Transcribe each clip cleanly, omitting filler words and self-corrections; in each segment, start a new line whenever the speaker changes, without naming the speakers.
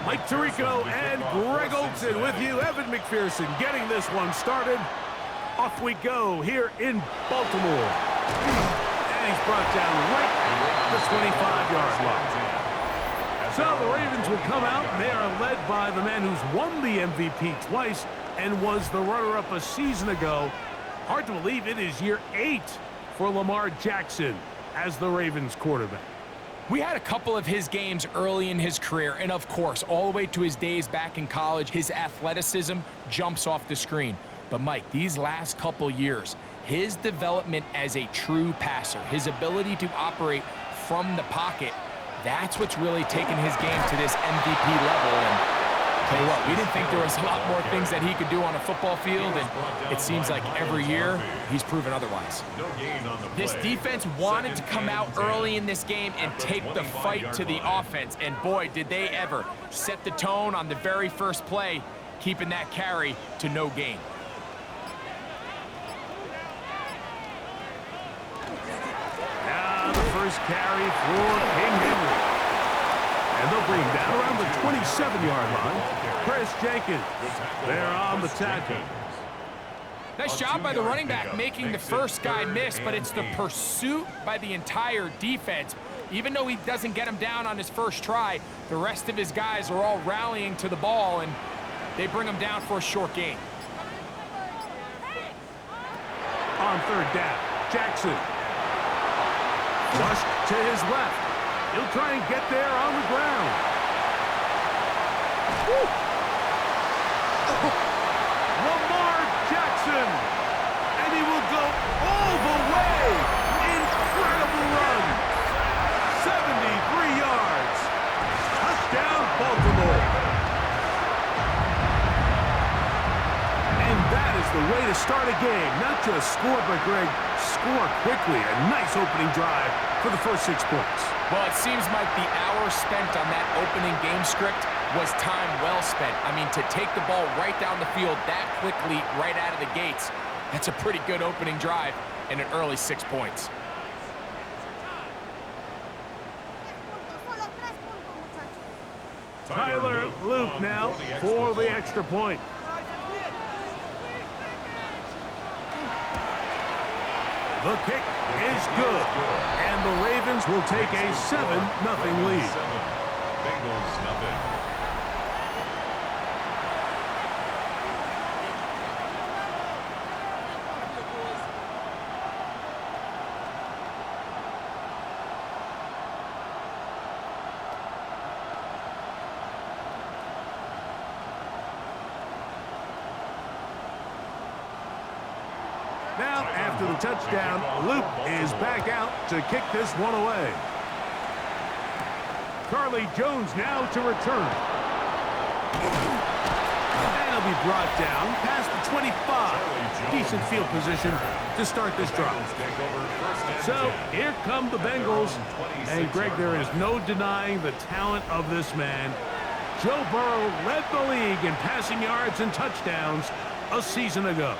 Mike Tirico and Greg Olson with you. Evan McPherson getting this one started. Off we go here in Baltimore. And he's brought down right at the 25-yard line. So the Ravens will come out, and they are led by the man who's won the MVP twice and was the runner-up a season ago. Hard to believe it is year 8 for Lamar Jackson as the Ravens quarterback.
We had a couple of his games early in his career, and of course, all the way to his days back in college, his athleticism jumps off the screen. But Mike, these last couple years, his development as a true passer, his ability to operate from the pocket, that's what's really taken his game to this MVP level. And tell you what, we didn't think there was a lot more things that he could do on a football field, and it seems like every year he's proven otherwise. This defense wanted to come out early in this game and take the fight to the offense, and boy, did they ever set the tone on the very first play, keeping that carry to no gain.
Now the first carry for King Henry. And they'll bring him down around the 27-yard line. Chris Jenkins there on the tackle.
Nice job by the running back making the first guy miss, but it's the pursuit by the entire defense. Even though he doesn't get him down on his first try, the rest of his guys are all rallying to the ball, and they bring him down for a short gain.
On third down, Jackson. Flush to his left. He'll try and get there on the ground. Woo. Lamar Jackson. And he will go all the way. Incredible run. 73 yards. Touchdown, Baltimore. And that is the way to start a game. Not just score, but Greg, score quickly. A nice opening drive for the first 6 points.
Well, it seems like the hour spent on that opening game script was time well spent. I mean, to take the ball right down the field that quickly, right out of the gates, that's a pretty good opening drive and an early 6 points.
Tyler Luke now for the extra point. The kick is good, and the Ravens will take a 7-0 lead.
Bengals nothing.
Now, after the touchdown, Luke is back out to kick this one away. Carly Jones now to return. And he'll be brought down past the 25. Decent field position to start this drive. So, here come the Bengals. And, Greg, there is no denying the talent of this man. Joe Burrow led the league in passing yards and touchdowns a season ago.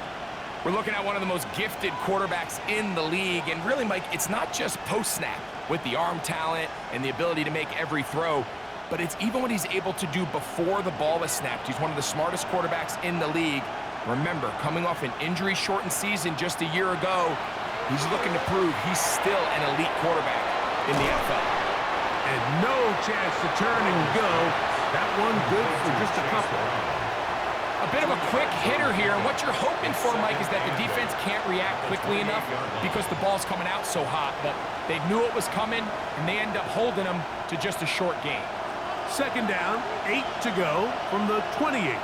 We're looking at one of the most gifted quarterbacks in the league, and really, Mike, it's not just post-snap with the arm talent and the ability to make every throw, but it's even what he's able to do before the ball is snapped. He's one of the smartest quarterbacks in the league. Remember, coming off an injury-shortened season just a year ago, he's looking to prove he's still an elite quarterback in the NFL.
And no chance to turn and go. That one good for just a couple.
A bit of a quick hitter here, and what you're hoping for, Mike, is that the defense can't react quickly enough because the ball's coming out so hot, but they knew it was coming, and they end up holding them to just a short gain.
Second down, 8 to go from the 28.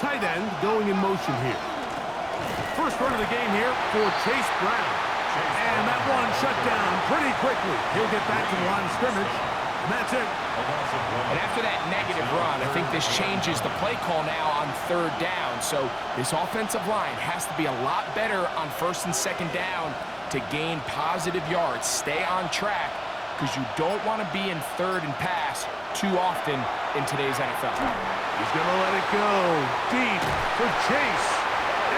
Tight end going in motion here. First run of the game here for Chase Brown. And that one shut down pretty quickly. He'll get back to the line of scrimmage, and that's it.
And after that negative run, I think this changes the play call now on third down. So this offensive line has to be a lot better on first and second down to gain positive yards. Stay on track, because you don't want to be in third and pass too often in today's NFL.
He's going to let it go deep for Chase.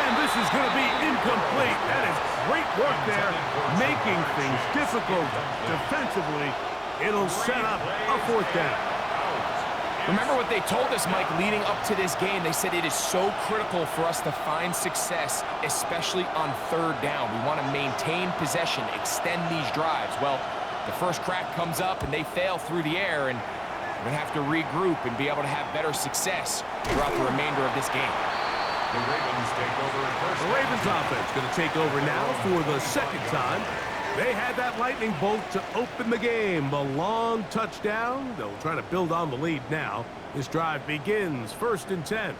And this is going to be incomplete. That is great work there, making things difficult defensively. It'll set up a fourth down.
Remember what they told us, Mike, leading up to this game. They said it is so critical for us to find success, especially on third down. We want to maintain possession, extend these drives. Well, the first crack comes up and they fail through the air, and we're going to have to regroup and be able to have better success throughout the remainder of this game.
The Ravens take over first.
The Ravens offense going to take over now for the second time. They had that lightning bolt to open the game. The long touchdown. They'll try to build on the lead now. This drive begins 1st and 10.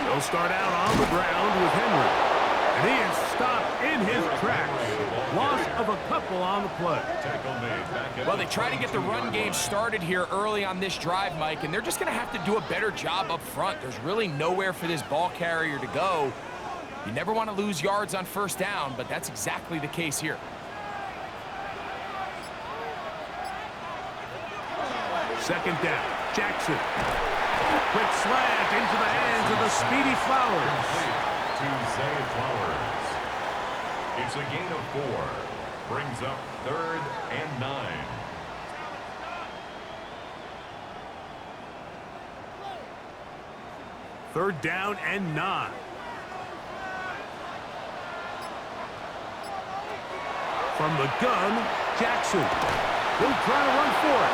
They'll start out on the ground with Henry. And he is stopped in his tracks. Loss of a couple on the play.
Well, they try to get the run game started here early on this drive, Mike, and they're just going to have to do a better job up front. There's really nowhere for this ball carrier to go. You never want to lose yards on first down, but that's exactly the case here.
Second down, Jackson. Quick slant into the hands of the speedy Flowers.
To Zay Flowers. It's a gain of 4. Brings up 3rd and 9.
Third down and 9. From the gun, Jackson. He'll try to run for it.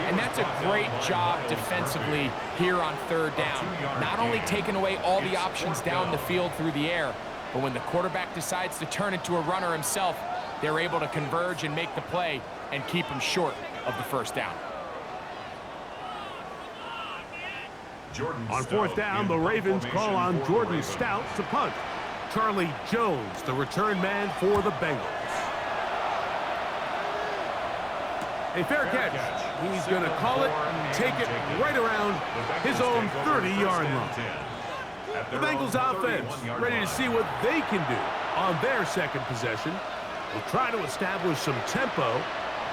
And that's a great job defensively here on third down. Not only taking away all the options down the field through the air, but when the quarterback decides to turn into a runner himself, they're able to converge and make the play and keep him short of the first down.
On 4th down, the Ravens call on Jordan Stout to punt. Charlie Jones, the return man for the Bengals. A fair catch. He's going to call it and take it right around his own 30-yard line. The Bengals offense ready to see what they can do on their second possession. Will try to establish some tempo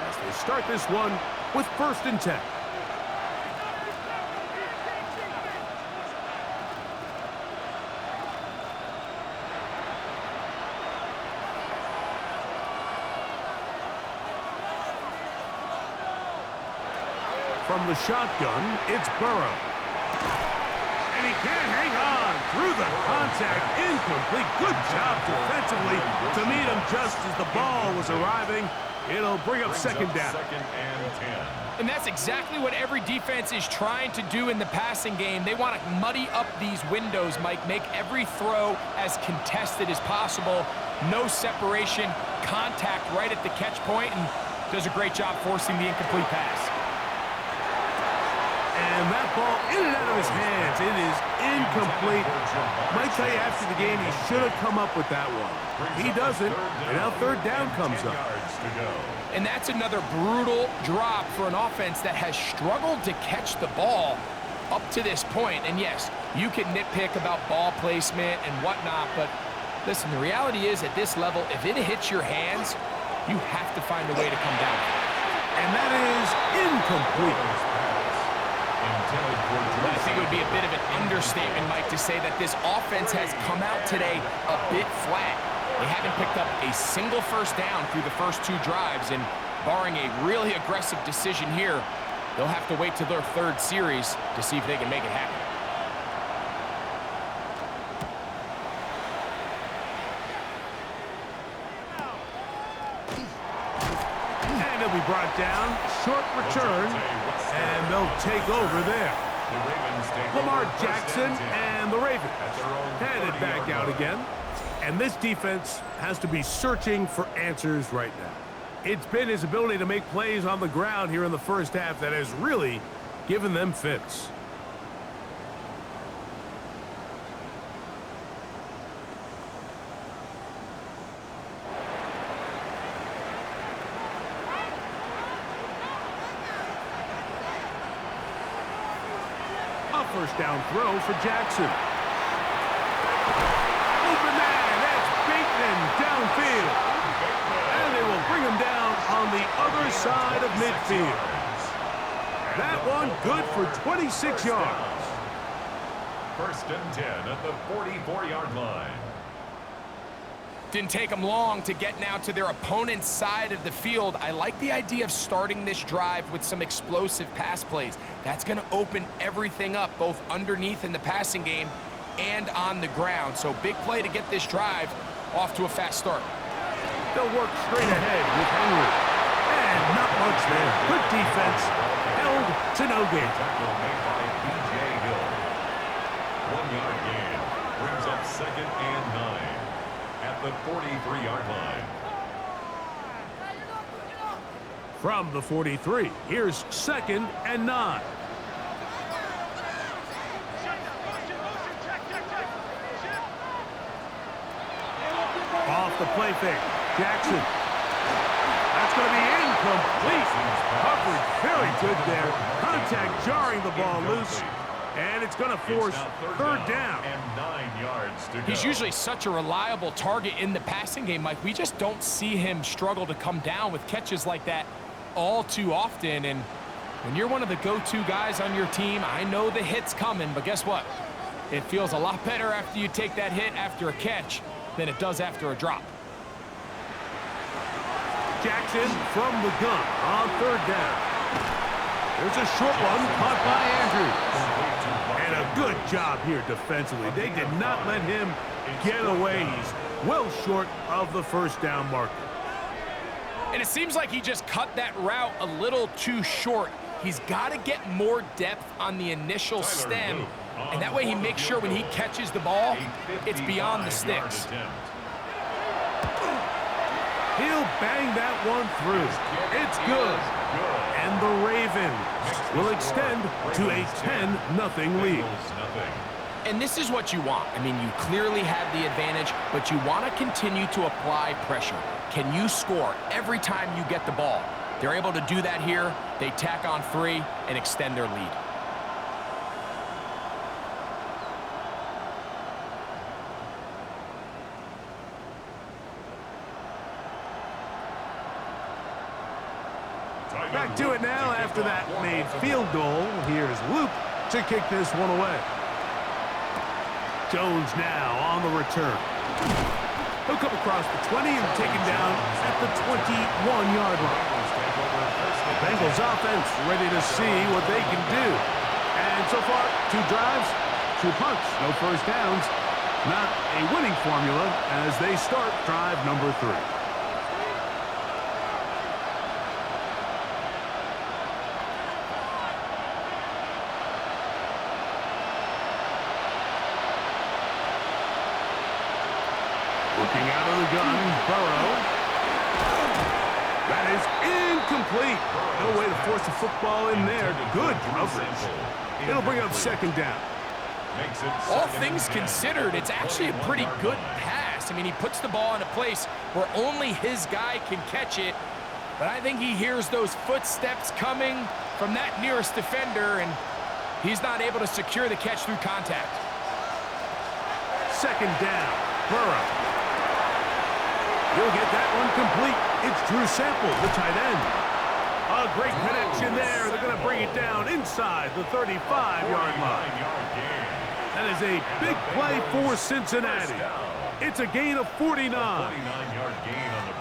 as they start this one with 1st and 10. From the shotgun, it's Burrow. And he can't hang on through the contact. Incomplete. Good job defensively to meet him just as the ball was arriving. It'll bring up second down.
2nd and 10.
And that's exactly what every defense is trying to do in the passing game. They want to muddy up these windows, Mike, make every throw as contested as possible. No separation, contact right at the catch point, and does a great job forcing the incomplete pass.
And that ball in and out of his hands. It is incomplete. Might tell you after the game he should have come up with that one. He doesn't, and now third down comes up.
And that's another brutal drop for an offense that has struggled to catch the ball up to this point. And yes, you can nitpick about ball placement and whatnot, but listen, the reality is at this level, if it hits your hands, you have to find a way to come down.
And that is incomplete.
I think it would be a bit of an understatement, Mike, to say that this offense has come out today a bit flat. They haven't picked up a single first down through the first 2 drives, and barring a really aggressive decision here, they'll have to wait till their 3rd series to see if they can make it happen.
And he'll be brought down. Short return, and they'll take over there. Lamar Jackson and the Ravens headed back out again. And this defense has to be searching for answers right now. It's been his ability to make plays on the ground here in the first half that has really given them fits. First down throw for Jackson. Open man, that's Bateman downfield. And they will bring him down on the other side of midfield. That one good for 26 yards.
First and 10 at the 44-yard line.
Didn't take them long to get now to their opponent's side of the field. I like the idea of starting this drive with some explosive pass plays. That's going to open everything up, both underneath in the passing game and on the ground. So big play to get this drive off to a fast start.
They'll work straight ahead with Henry. And not much there. Good defense. Held to no gain.
Tackle made by B.J. Hill. 1-yard gain. Brings up 2nd and 9 at the 43-yard line.
From the 43, here's 2nd and 9. Off the play fake. Jackson. That's going to be incomplete. Coverage very good there. Contact jarring the ball loose. And it's going to force third down.
And 9 yards to go.
He's usually such a reliable target in the passing game, Mike. We just don't see him struggle to come down with catches like that all too often. And when you're one of the go-to guys on your team, I know the hit's coming, but guess what? It feels a lot better after you take that hit after a catch than it does after a drop.
Jackson from the gun on third down. There's a short one caught by Andrews. And a good job here defensively. They did not let him get away. He's well short of the first down marker.
And it seems like he just cut that route a little too short. He's got to get more depth on the initial stem, and that way he makes sure when he catches the ball, it's beyond the sticks.
He'll bang that one through. It's good. And the Ravens will extend to a 10-0 lead.
And this is what you want. I mean, you clearly have the advantage, but you want to continue to apply pressure. Can you score every time you get the ball? They're able to do that here. They tack on 3 and extend their lead.
Back to it now after that made field goal. Here's Luke to kick this one away. Jones now on the return. He'll come across the 20 and taken down at the 21-yard line. The Bengals offense ready to see what they can do. And so far, 2 drives, 2 punts, no first downs. Not a winning formula as they start drive number 3. Looking out of the gun, Burrow. That is incomplete. No way to force the football in there. Good coverage. It'll bring up 2nd down.
All things considered, it's actually a pretty good pass. I mean, he puts the ball in a place where only his guy can catch it. But I think he hears those footsteps coming from that nearest defender, and he's not able to secure the catch through contact.
2nd down, Burrow. He'll get that one complete. It's Drew Sample, the tight end. A great connection there. They're going to bring it down inside the 35-yard line. That is a big play for Cincinnati. It's a gain of 49.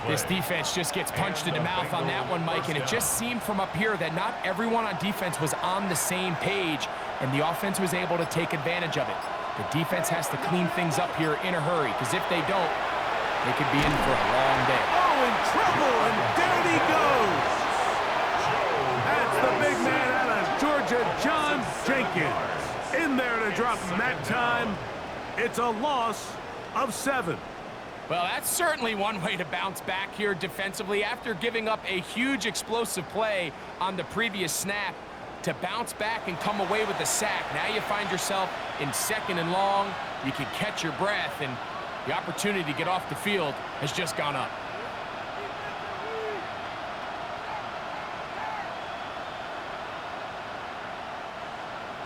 This defense just gets punched in the mouth on that one, Mike, and it just seemed from up here that not everyone on defense was on the same page, and the offense was able to take advantage of it. The defense has to clean things up here in a hurry, because if they don't, they could be in for a long day.
Oh, in trouble, and down he goes. That's the big man out of Georgia, John Jenkins. In there to drop him that time. It's a loss of 7.
Well, that's certainly one way to bounce back here defensively after giving up a huge explosive play on the previous snap. To bounce back and come away with a sack. Now you find yourself in 2nd and long. You can catch your breath, and the opportunity to get off the field has just gone up.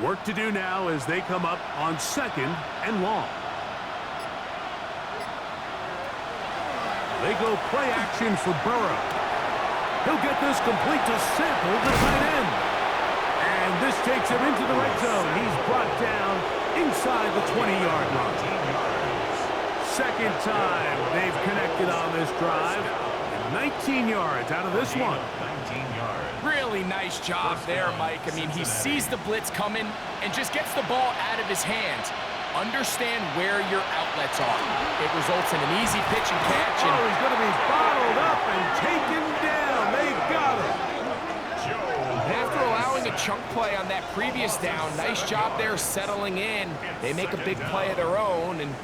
Work to do now as they come up on 2nd and long. They go play action for Burrow. He'll get this complete to Sample, the tight end. And this takes him into the red zone. He's brought down inside the 20-yard line. Second time they've connected on this drive. 19 yards out of this one.
Really nice job there, Mike. I mean, he sees the blitz coming and just gets the ball out of his hands. Understand where your outlets are. It results in an easy pitch and catch. And
he's going to be bottled up and taken down. They've got him.
After allowing a chunk play on that previous down, nice job there settling in. They make a big play of their own, and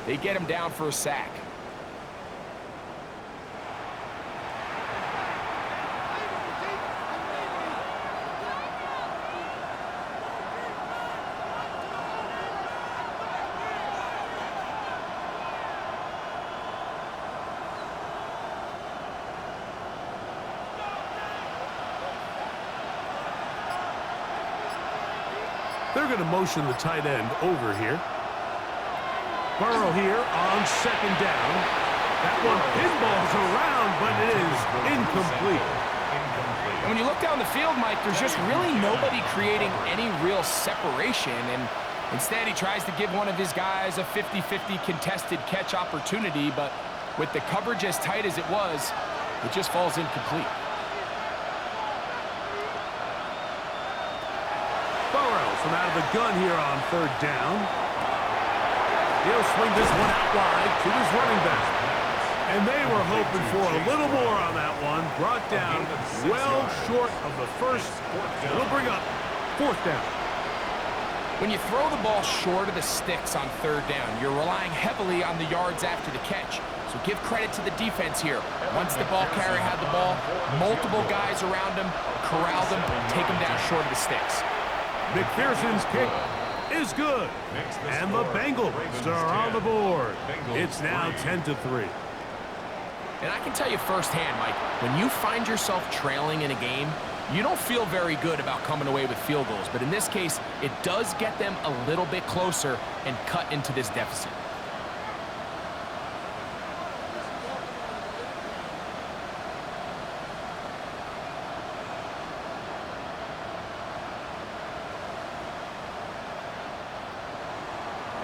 they get him down for a sack.
They're going to motion the tight end over here. Burrow here on second down. That one pinballs around, but it is incomplete.
And when you look down the field, Mike, there's just really nobody creating any real separation. And instead, he tries to give one of his guys a 50-50 contested catch opportunity. But with the coverage as tight as it was, it just falls incomplete.
From out of the gun here on third down. He'll swing this one out wide to his running back. And they were hoping for a little more on that one. Brought down well short of the first. It'll bring up fourth down.
When you throw the ball short of the sticks on third down, you're relying heavily on the yards after the catch. So give credit to the defense here. Once the ball carrier had the ball, multiple guys around him, corralled him, take him down short of the sticks.
McPherson's kick is good. And the Bengals are on the board. It's now 10-3.
And I can tell you firsthand, Mike, when you find yourself trailing in a game, you don't feel very good about coming away with field goals. But in this case, it does get them a little bit closer and cut into this deficit.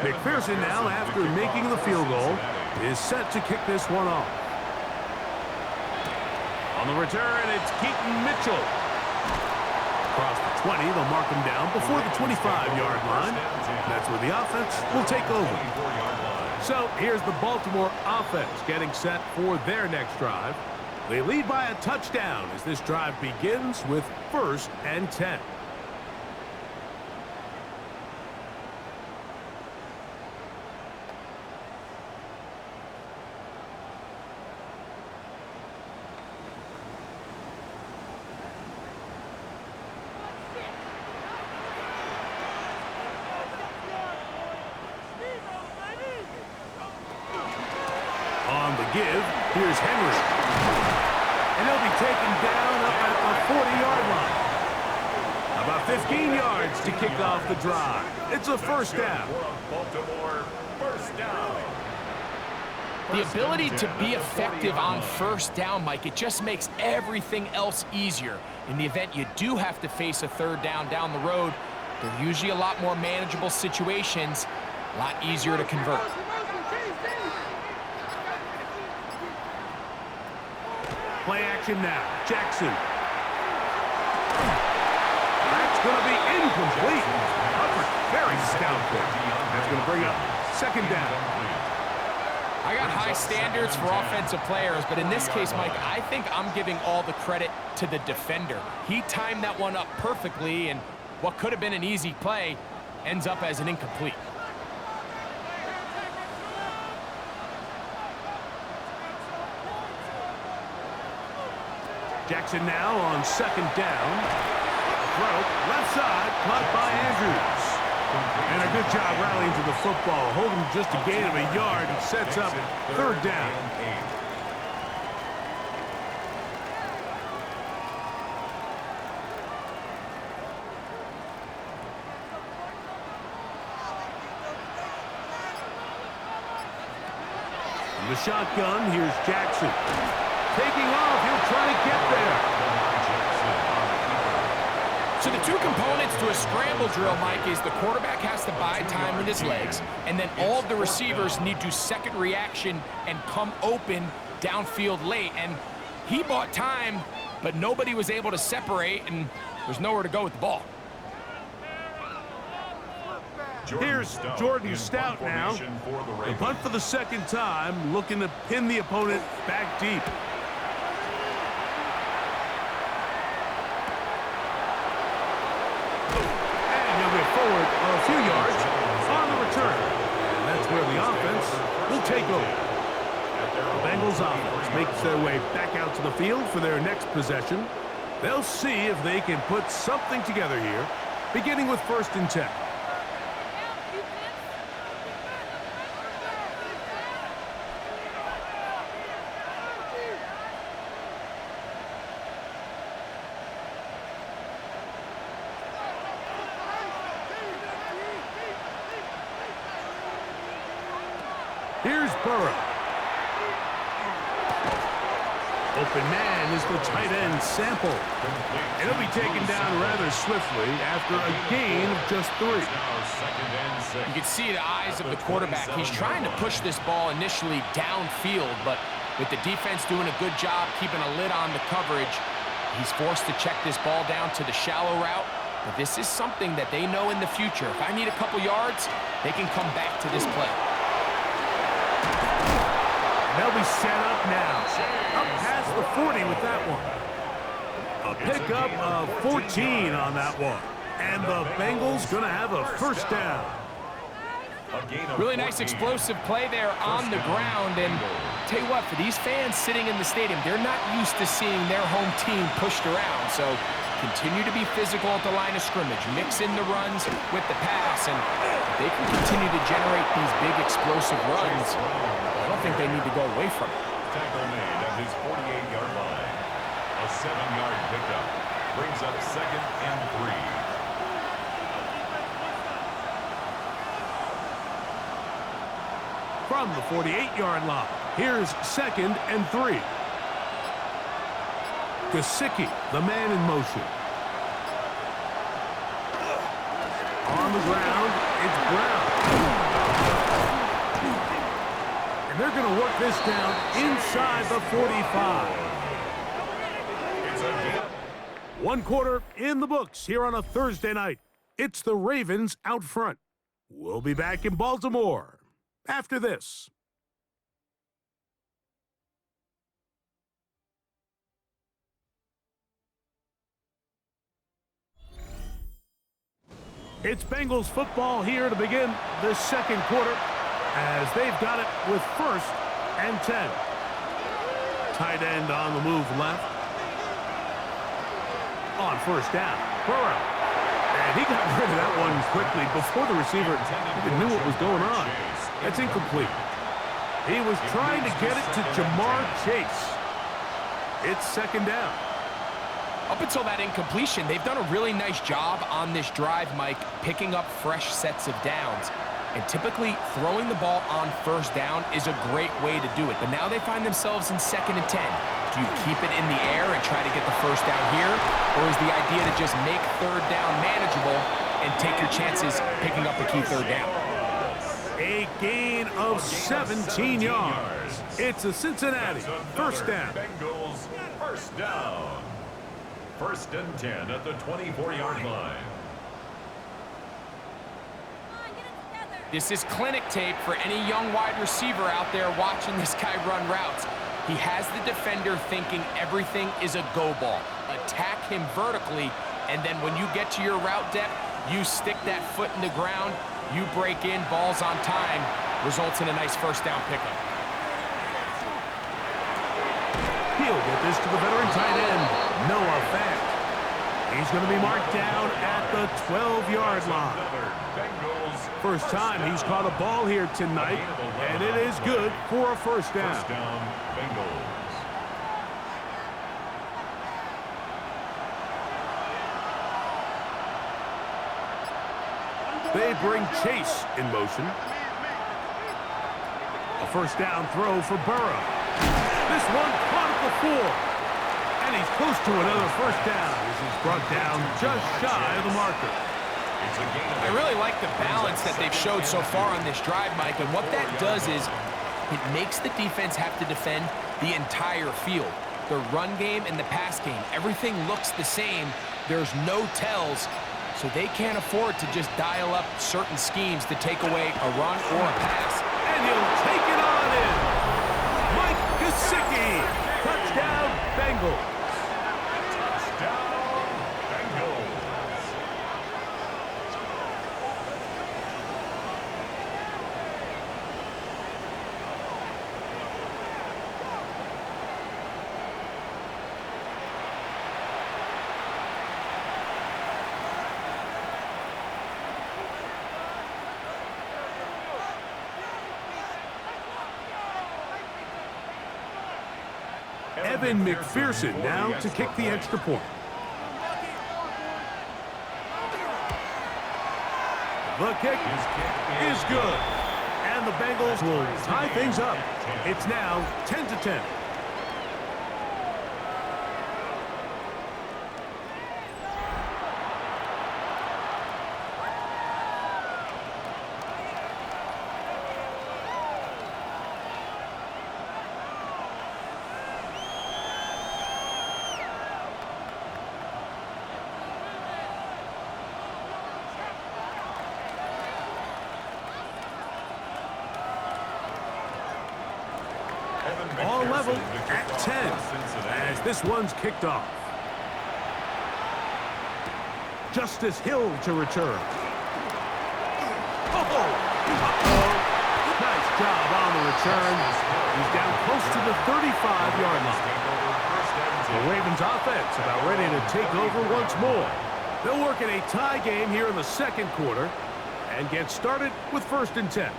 McPherson now, after making the field goal, is set to kick this one off. On the return, it's Keaton Mitchell. Across the 20, they'll mark him down before the 25-yard line. That's where the offense will take over. So here's the Baltimore offense getting set for their next drive. They lead by a touchdown as this drive begins with 1st and 10. On the give, here's Henry. And he'll be taken down up at the 40-yard line. About 15 yards to kick off the drive. It's a first down.
Baltimore, first down.
The ability to be effective on first down, Mike, it just makes everything else easier. In the event you do have to face a third down the road, they're usually a lot more manageable situations, a lot easier to convert.
Play action now. Jackson. That's going to be incomplete. Hubbard very stout there. That's going to bring up second down.
I got high standards for offensive players, but in this case, Mike, I think I'm giving all the credit to the defender. He timed that one up perfectly, and what could have been an easy play ends up as an incomplete.
Jackson now on second down. Throw, left side, caught by Andrews. And a good job rallying to the football, holding just a gain of a yard and sets up third down. In the shotgun, here's Jackson. taking off. He'll try to get there.
So the two components to a scramble drill, Mike, is the quarterback has to buy time with his legs, and then all of the receivers need to second reaction and come open downfield late. And he bought time, but nobody was able to separate, and there's nowhere to go with the ball.
Here's Jordan Stout now. The punt for the second time, looking to pin the opponent back deep. And he'll get forward a few yards on the return. And that's where the offense will take over. The Bengals offense makes their way back out to the field for their next possession. They'll see if they can put something together here, beginning with 1st and 10. Here's Burrow. Open man is the tight end, Sample. And he'll be taken down rather swiftly after a gain of just 3.
You can see the eyes of the quarterback. He's trying to push this ball initially downfield, but with the defense doing a good job keeping a lid on the coverage, he's forced to check this ball down to the shallow route. But this is something that they know in the future. If I need a couple yards, they can come back to this play.
They'll be set up now. Up past the 40 with that one. A pickup of 14 on that one. And the Bengals going to have a 1st down.
Really nice explosive play there on the ground. And tell you what, for these fans sitting in the stadium, they're not used to seeing their home team pushed around. So continue to be physical at the line of scrimmage. Mix in the runs with the pass. And if they can continue to generate these big explosive runs, I don't think they need to go away from it.
Tackle made at his 48-yard line. A 7-yard pickup brings up 2nd and 3.
From the 48-yard line, here's 2nd and 3. Gesicki, the man in motion. On the ground, it's Brown. And they're going to work this down inside the 45. One quarter in the books here on a Thursday night. It's the Ravens out front. We'll be back in Baltimore after this. It's Bengals football here to begin the second quarter as they've got it with 1st and 10. Tight end on the move left. On 1st down, Burrow. And he got rid of that one quickly before the receiver even knew what was going on. That's incomplete. He was trying to get it to Jamar Chase. It's 2nd down.
Up until that incompletion, they've done a really nice job on this drive, Mike, picking up fresh sets of downs. And typically, throwing the ball on 1st down is a great way to do it. But now they find themselves in 2nd and 10. Do you keep it in the air and try to get the 1st down here? Or is the idea to just make 3rd down manageable and take your chances picking up a key 3rd down?
A gain of 17 yards. It's a Cincinnati 1st down.
Bengals 1st down. 1st and 10 at the 24-yard line.
This is clinic tape for any young wide receiver out there watching this guy run routes. He has the defender thinking everything is a go ball. Attack him vertically, and then when you get to your route depth, you stick that foot in the ground, you break in, balls on time, results in a nice 1st down pickup.
He'll get this to the veteran tight end, Noah Fant. He's going to be marked down at the 12-yard line. First time he's caught a ball here tonight, and it is good for a 1st down.
1st down, Bengals.
They bring Chase in motion. A 1st down throw for Burrow. This one caught the 4. And he's close to another first down as he's brought down just shy of the marker.
I really like the balance that they've showed so far on this drive, Mike, and what that does is it makes the defense have to defend the entire field. The run game and the pass game, everything looks the same. There's no tells, so they can't afford to just dial up certain schemes to take away a run or a pass.
And he'll take it on in. Mike Gesicki, touchdown Bengals. Evan McPherson now to kick the extra point. The kick is good. And the Bengals will tie things up. It's now 10-10. All level at 10 as this one's kicked off. Justice Hill to return. Nice job on the return. He's down close to the 35-yard line. The Ravens offense about ready to take over once more. They'll work in a tie game here in the second quarter and get started with 1st and 10.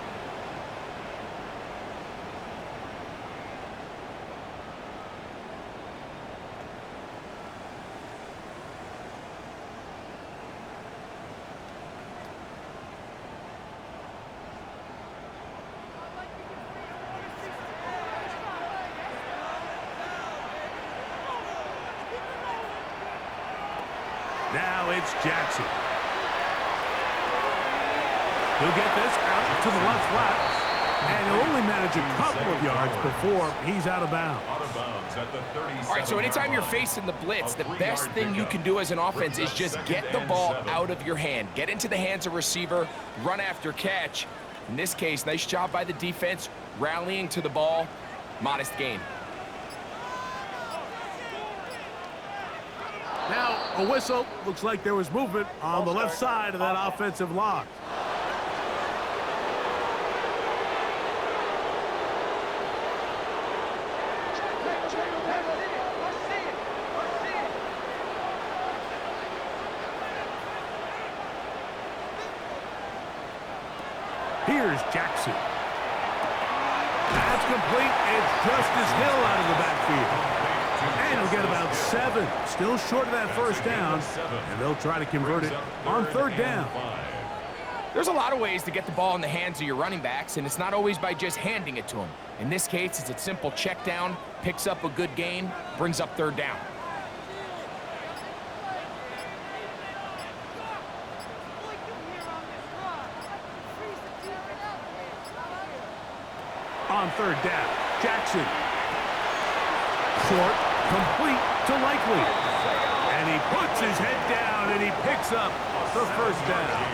Now it's Jackson. He'll get this out to the left flat. And he'll only manage a couple of yards before he's out of bounds.
All right, so anytime you're facing the blitz, the best thing you can do as an offense is just get the ball out of your hand. Get into the hands of receiver, run after catch. In this case, nice job by the defense, rallying to the ball. Modest gain.
Now, a whistle. Looks like there was movement on the left side of that offensive line. Here's Jackson. That's complete. It's Justice Hill out of the backfield. And he'll get about 7. Still short of that first down. And they'll try to convert it on 3rd down.
There's a lot of ways to get the ball in the hands of your running backs, and it's not always by just handing it to them. In this case, it's a simple check down, picks up a good gain, brings up 3rd down.
On 3rd down, Jackson. Short, complete to Likely. And he puts his head down and he picks up the 1st down.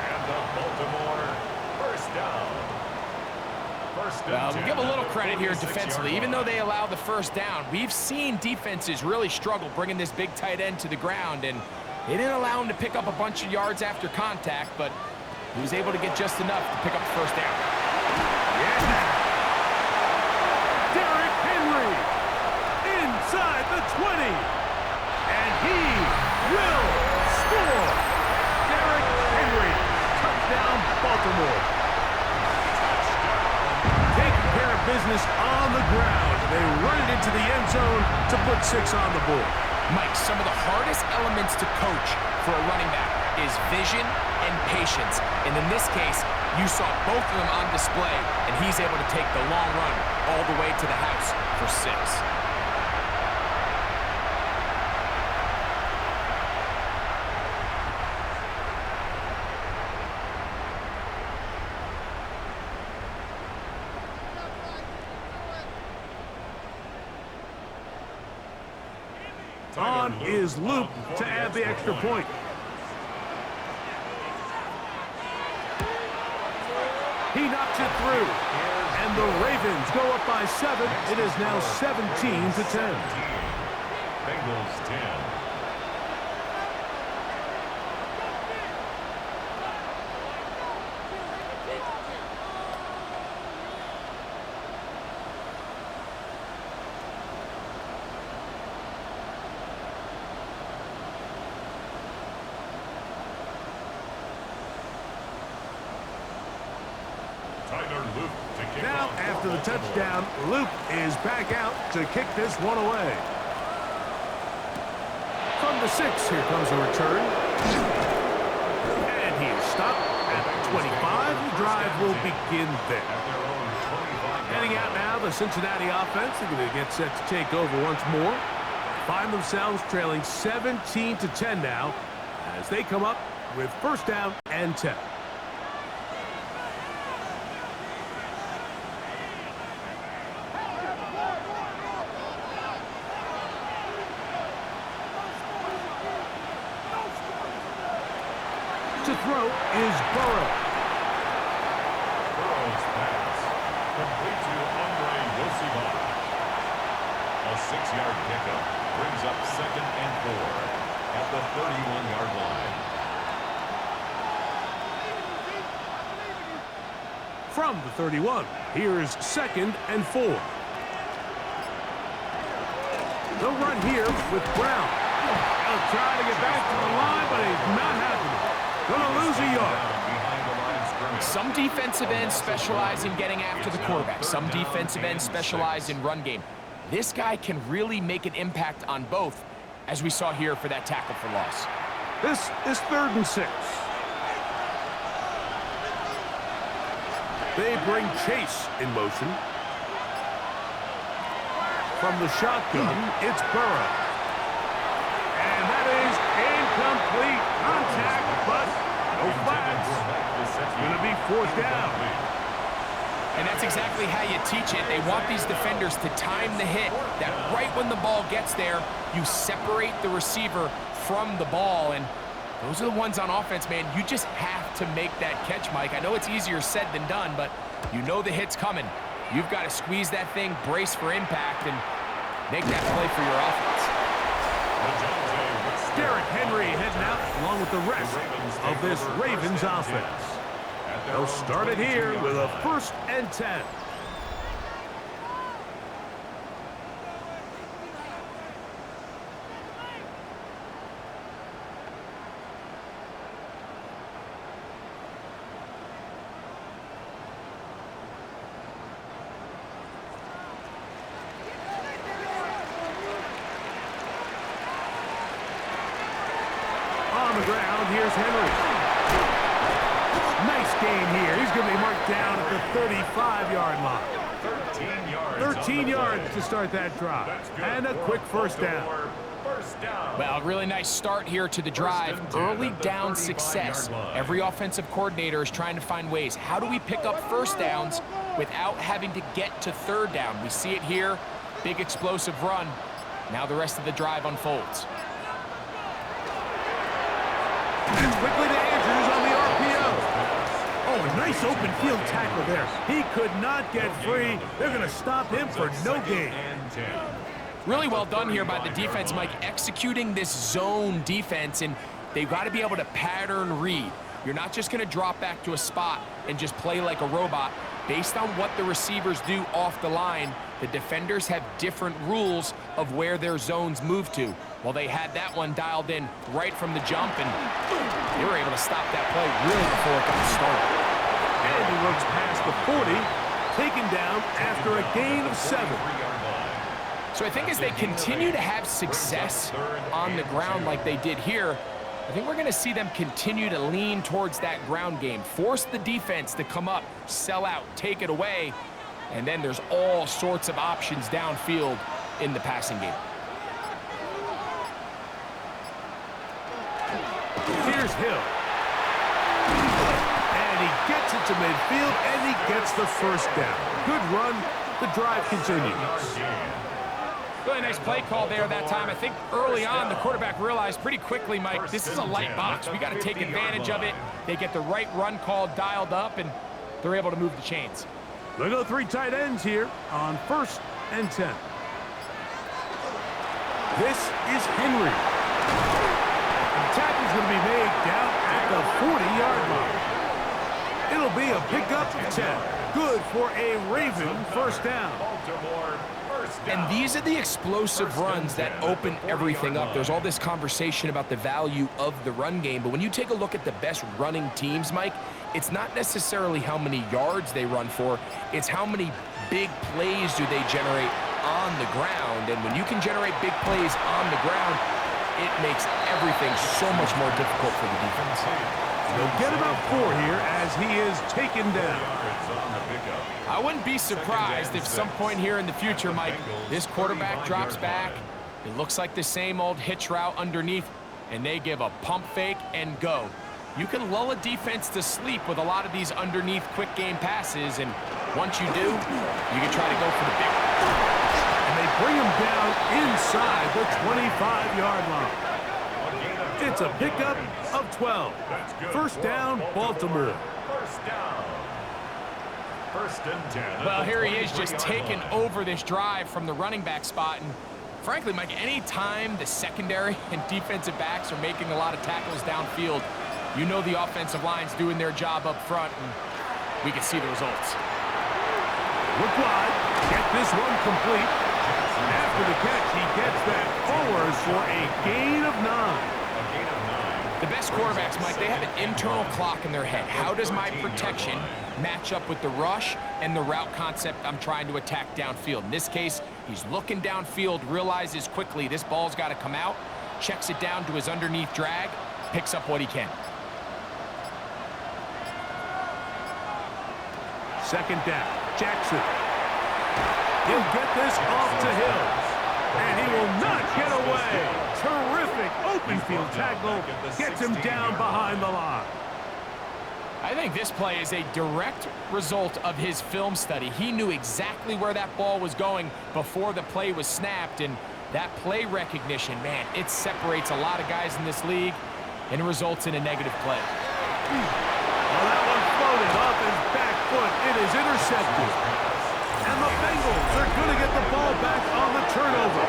And the Baltimore first down.
We'll give a little credit here defensively. Even though they allow the 1st down, we've seen defenses really struggle bringing this big tight end to the ground, and they didn't allow him to pick up a bunch of yards after contact, but he was able to get just enough to pick up the 1st down.
Derrick Henry inside the 20. And he will score. Derrick Henry, touchdown Baltimore. Taking care of business on the ground. They run it into the end zone to put 6 on the board.
Mike, some of the hardest elements to coach for a running back is vision and patience. And in this case, you saw both of them on display, and he's able to take the long run all the way to the house for 6.
On is Luke to add the extra point. He knocks it through. And the Ravens go up by 7. It is now 17-10.
Bengals 10.
Now, after the touchdown, Luke is back out to kick this one away. From the 6, here comes a return. And he is stopped at the 25. The drive will begin there. Heading out now, the Cincinnati offense. They're going to get set to take over once more. Find themselves trailing 17-10 now as they come up with first down and 10. To throw is Burrow.
Burrow's pass complete to Andre Yosiva. A 6-yard pickup brings up 2nd and 4 at the 31-yard line.
From the 31, here's 2nd and 4. The run here with Brown. He'll try to get back to the line, but he's not happening. Gonna lose a yard.
Some defensive ends specialize in getting after the quarterback. Some defensive ends specialize in run game. This guy can really make an impact on both, as we saw here for that tackle for loss.
This is 3rd and 6. They bring Chase in motion. From the shotgun, it's Burrow. And that is incomplete. Contact, but no flags. Going to be 4th down.
And that's exactly how you teach it. They want these defenders to time the hit, that right when the ball gets there, you separate the receiver from the ball. And those are the ones on offense, man. You just have to make that catch, Mike. I know it's easier said than done, but you know the hit's coming. You've got to squeeze that thing, brace for impact, and make that play for your offense.
Derrick Henry heading out along with the rest of this Ravens offense. They'll start it here with a 1st and 10. On the ground, here's Henry. Nice gain here. He's going to be marked down at the 35-yard line. 13 yards to start that drive. And a quick first down.
Well, really nice start here to the drive. Early down success. Every offensive coordinator is trying to find ways. How do we pick up first downs without having to get to 3rd down? We see it here. Big explosive run. Now the rest of the drive unfolds.
And quickly to Andrews on the RPO. Oh, a nice open field tackle there. He could not get free. They're going to stop him for no gain.
Really well done here by the defense, Mike, executing this zone defense, and they've got to be able to pattern read. You're not just going to drop back to a spot and just play like a robot. Based on what the receivers do off the line, the defenders have different rules of where their zones move to. Well, they had that one dialed in right from the jump, and they were able to stop that play really before it got started.
And he works past the 40, taken down after a gain of 7.
So I think as they continue to have success on the ground like they did here, I think we're going to see them continue to lean towards that ground game, force the defense to come up, sell out, take it away, and then there's all sorts of options downfield in the passing game.
Here's Hill. And he gets it to midfield, and he gets the first down. Good run. The drive continues.
Really nice play call there that time. I think early on, the quarterback realized pretty quickly, Mike, this is a light box. We got to take advantage of it. They get the right run call dialed up, and they're able to move the chains.
They go 3 tight ends here on 1st and 10. This is Henry. The tackle's going to be made down at the 40-yard line. It'll be a pickup of 10. Good for a Raven first down.
And these are the explosive runs that open everything up. There's all this conversation about the value of the run game, but when you take a look at the best running teams, Mike, it's not necessarily how many yards they run for, it's how many big plays do they generate on the ground. And when you can generate big plays on the ground, it makes everything so much more difficult for the defense.
They'll get about 4 here as he is taken down.
I wouldn't be surprised if some point here in the future, Mike, this quarterback drops back. It looks like the same old hitch route underneath, and they give a pump fake and go. You can lull a defense to sleep with a lot of these underneath quick game passes, and once you do, you can try to go for the big one.
And they bring him down inside the 25-yard line. It's a pickup of 12. First down, Baltimore.
Well, here he is just taking over this drive from the running back spot. And frankly, Mike, any time the secondary and defensive backs are making a lot of tackles downfield, you know the offensive line's doing their job up front, and we can see the results.
Look wide. Get this one complete. After the catch, he gets that forward for a gain of 9.
The best quarterbacks, Mike, they have an internal clock in their head. How does my protection match up with the rush and the route concept I'm trying to attack downfield? In this case, he's looking downfield, realizes quickly this ball's got to come out, checks it down to his underneath drag, picks up what he can.
Second down, Jackson. He'll get this off to Hill, and he will not get away. Terrific open field tackle, gets him down behind the line.
I think this play is a direct result of his film study. He knew exactly where that ball was going before the play was snapped, and that play recognition, man, it separates a lot of guys in this league, and it results in a negative play.
Well, that one floated off his back foot. It is intercepted. And the Bengals are going to get the ball back on the turnover.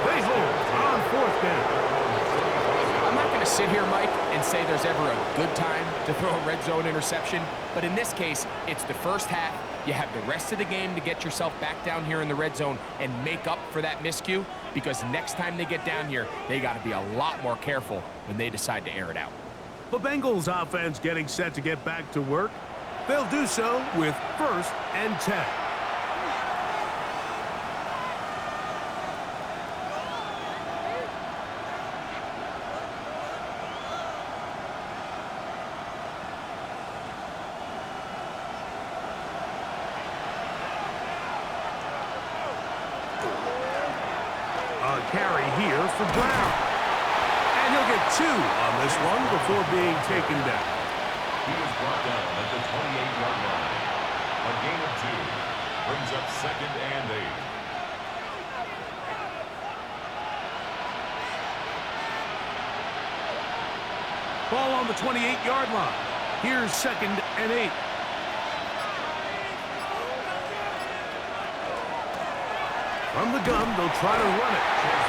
They hold on 4th down.
I'm not going to sit here, Mike, and say there's ever a good time to throw a red zone interception, but in this case, it's the first half. You have the rest of the game to get yourself back down here in the red zone and make up for that miscue, because next time they get down here, they got to be a lot more careful when they decide to air it out.
The Bengals offense getting set to get back to work. They'll do so with 1st and 10. A carry here for Brown. And he'll get 2 on this one before being taken down.
He is brought down at the 28-yard line. A gain of 2 brings up 2nd and 8.
Ball on the 28-yard line. Here's 2nd and 8. From the gun, they'll try to run it.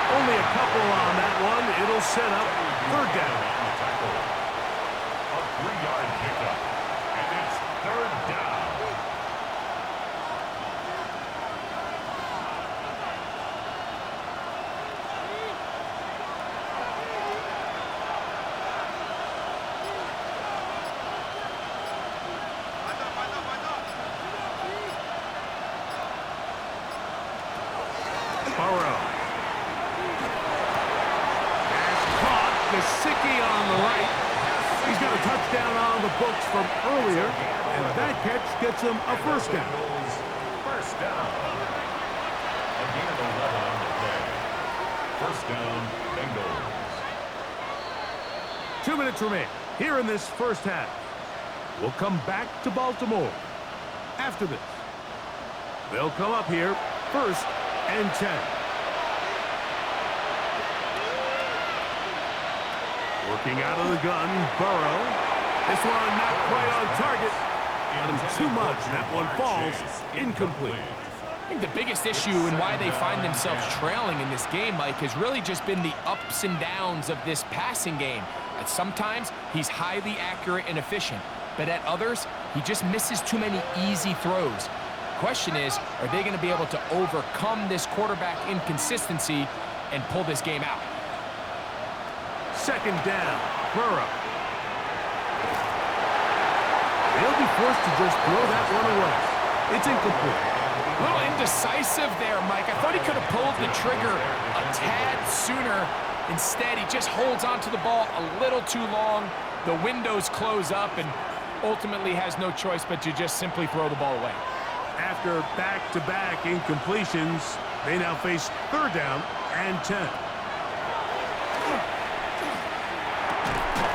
Only a couple on that one. It'll set up 3rd down.
A 3-yard pickup, and it's 3rd down.
Burrow. Gesicki on the right. He's got a touchdown on the books from earlier, and that catch gets him a first down.
First down. A gain of 11 on the play. First down, Bengals.
2 minutes remain here in this first half. We'll come back to Baltimore after this. They'll come up here, 1st and 10. Working out of the gun, Burrow. This one not quite on target. Got him too much. That one falls incomplete.
I think the biggest issue and why they find themselves trailing in this game, Mike, has really just been the ups and downs of this passing game. At sometimes, he's highly accurate and efficient, but at others, he just misses too many easy throws. Question is, are they going to be able to overcome this quarterback inconsistency and pull this game out?
2nd down, Burrow. They'll be forced to just throw that one away. It's incomplete.
A little indecisive there, Mike. I thought he could have pulled the trigger a tad sooner. Instead, he just holds onto the ball a little too long. The windows close up and ultimately has no choice but to just simply throw the ball away.
After back-to-back incompletions, they now face 3rd down and 10.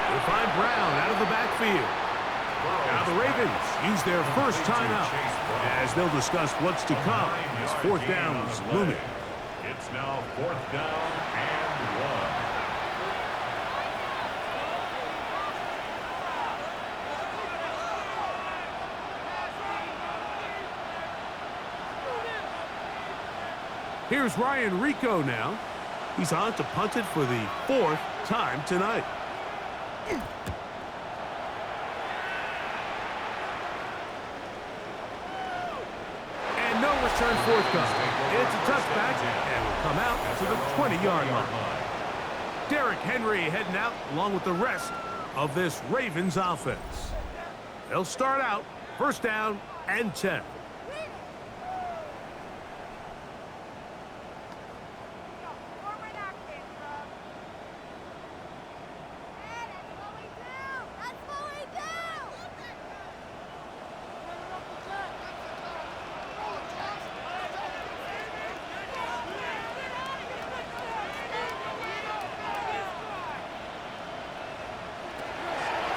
They'll find Brown out of the backfield. Now the Ravens use their first timeout as they'll discuss what's to come as 4th down's looming.
It's now 4th down and 1.
Here's Ryan Rico now. He's on to punt it for the 4th time tonight. And no return forthcoming. It's a touchback and will come out to the 20-yard line. Derrick Henry heading out along with the rest of this Ravens offense. They'll start out 1st down and 10.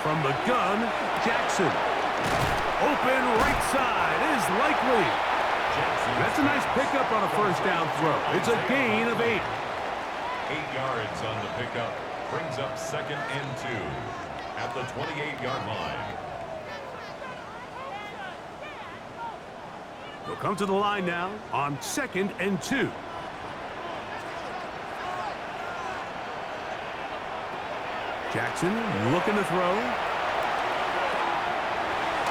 From the gun, Jackson. Open right side is likely. That's a nice pickup on a 1st down throw. It's a gain of 8.
8 yards on the pickup. Brings up 2nd and 2 at the 28-yard line.
We'll come to the line now on 2nd and 2. Jackson looking to throw.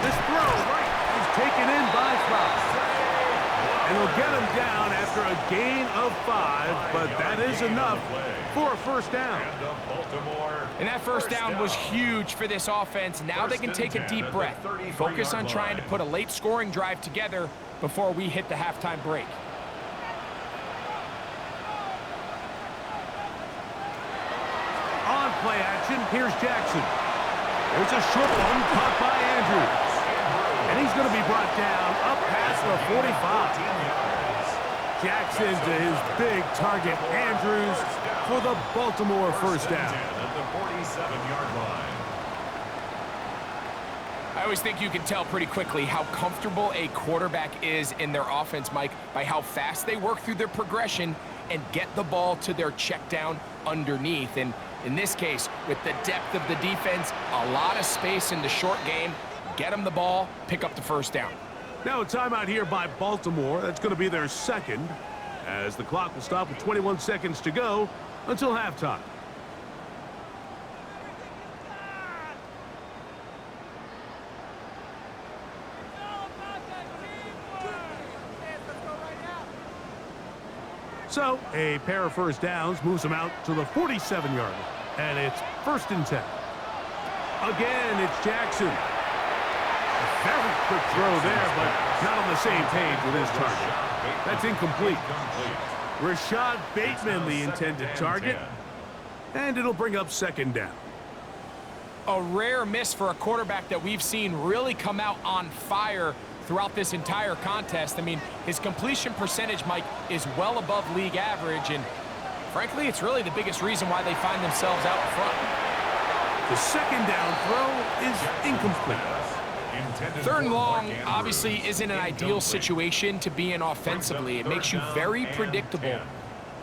This throw right is taken in by Frost. And he'll get him down after a gain of 5, but that is enough for a 1st down.
And that 1st down was huge for this offense. Now they can take a deep breath. Focus on trying to put a late scoring drive together before we hit the halftime break.
On play action, here's Jackson. There's a short one caught by Andrews. And he's going to be brought down up past the 45. Jackson to his big target, Andrews, for the Baltimore 1st down.
At the 47-yard line.
I always think you can tell pretty quickly how comfortable a quarterback is in their offense, Mike, by how fast they work through their progression and get the ball to their check down underneath. And in this case, with the depth of the defense, a lot of space in the short game, get them the ball, pick up the 1st down.
Now a timeout here by Baltimore. That's going to be their 2nd, as the clock will stop with 21 seconds to go until halftime. So, a pair of 1st downs moves them out to the 47-yard line, and it's 1st and 10. Again, it's Jackson. A very quick throw there, but not on the same page with his target. That's incomplete. Rashad Bateman, the intended target. And it'll bring up second down.
A rare miss for a quarterback that we've seen really come out on fire throughout this entire contest. I mean, his completion percentage, Mike, is well above league average, and frankly, it's really the biggest reason why they find themselves out in front.
The second down throw is incomplete.
Third and long obviously isn't an ideal situation to be in offensively. It makes you very predictable,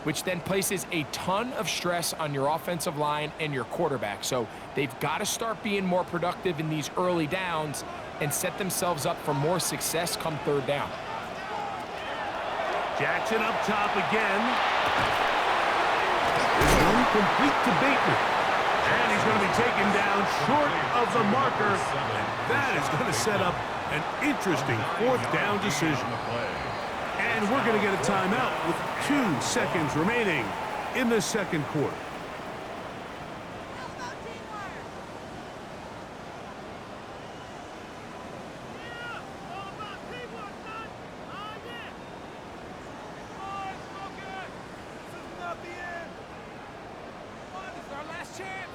which then places a ton of stress on your offensive line and your quarterback. So they've got to start being more productive in these early downs and set themselves up for more success come third down.
Jackson up top again. This one complete to Bateman. And he's going to be taken down short of the marker. And that is going to set up an interesting fourth down decision. And we're going to get a timeout with 2 seconds remaining in the second quarter.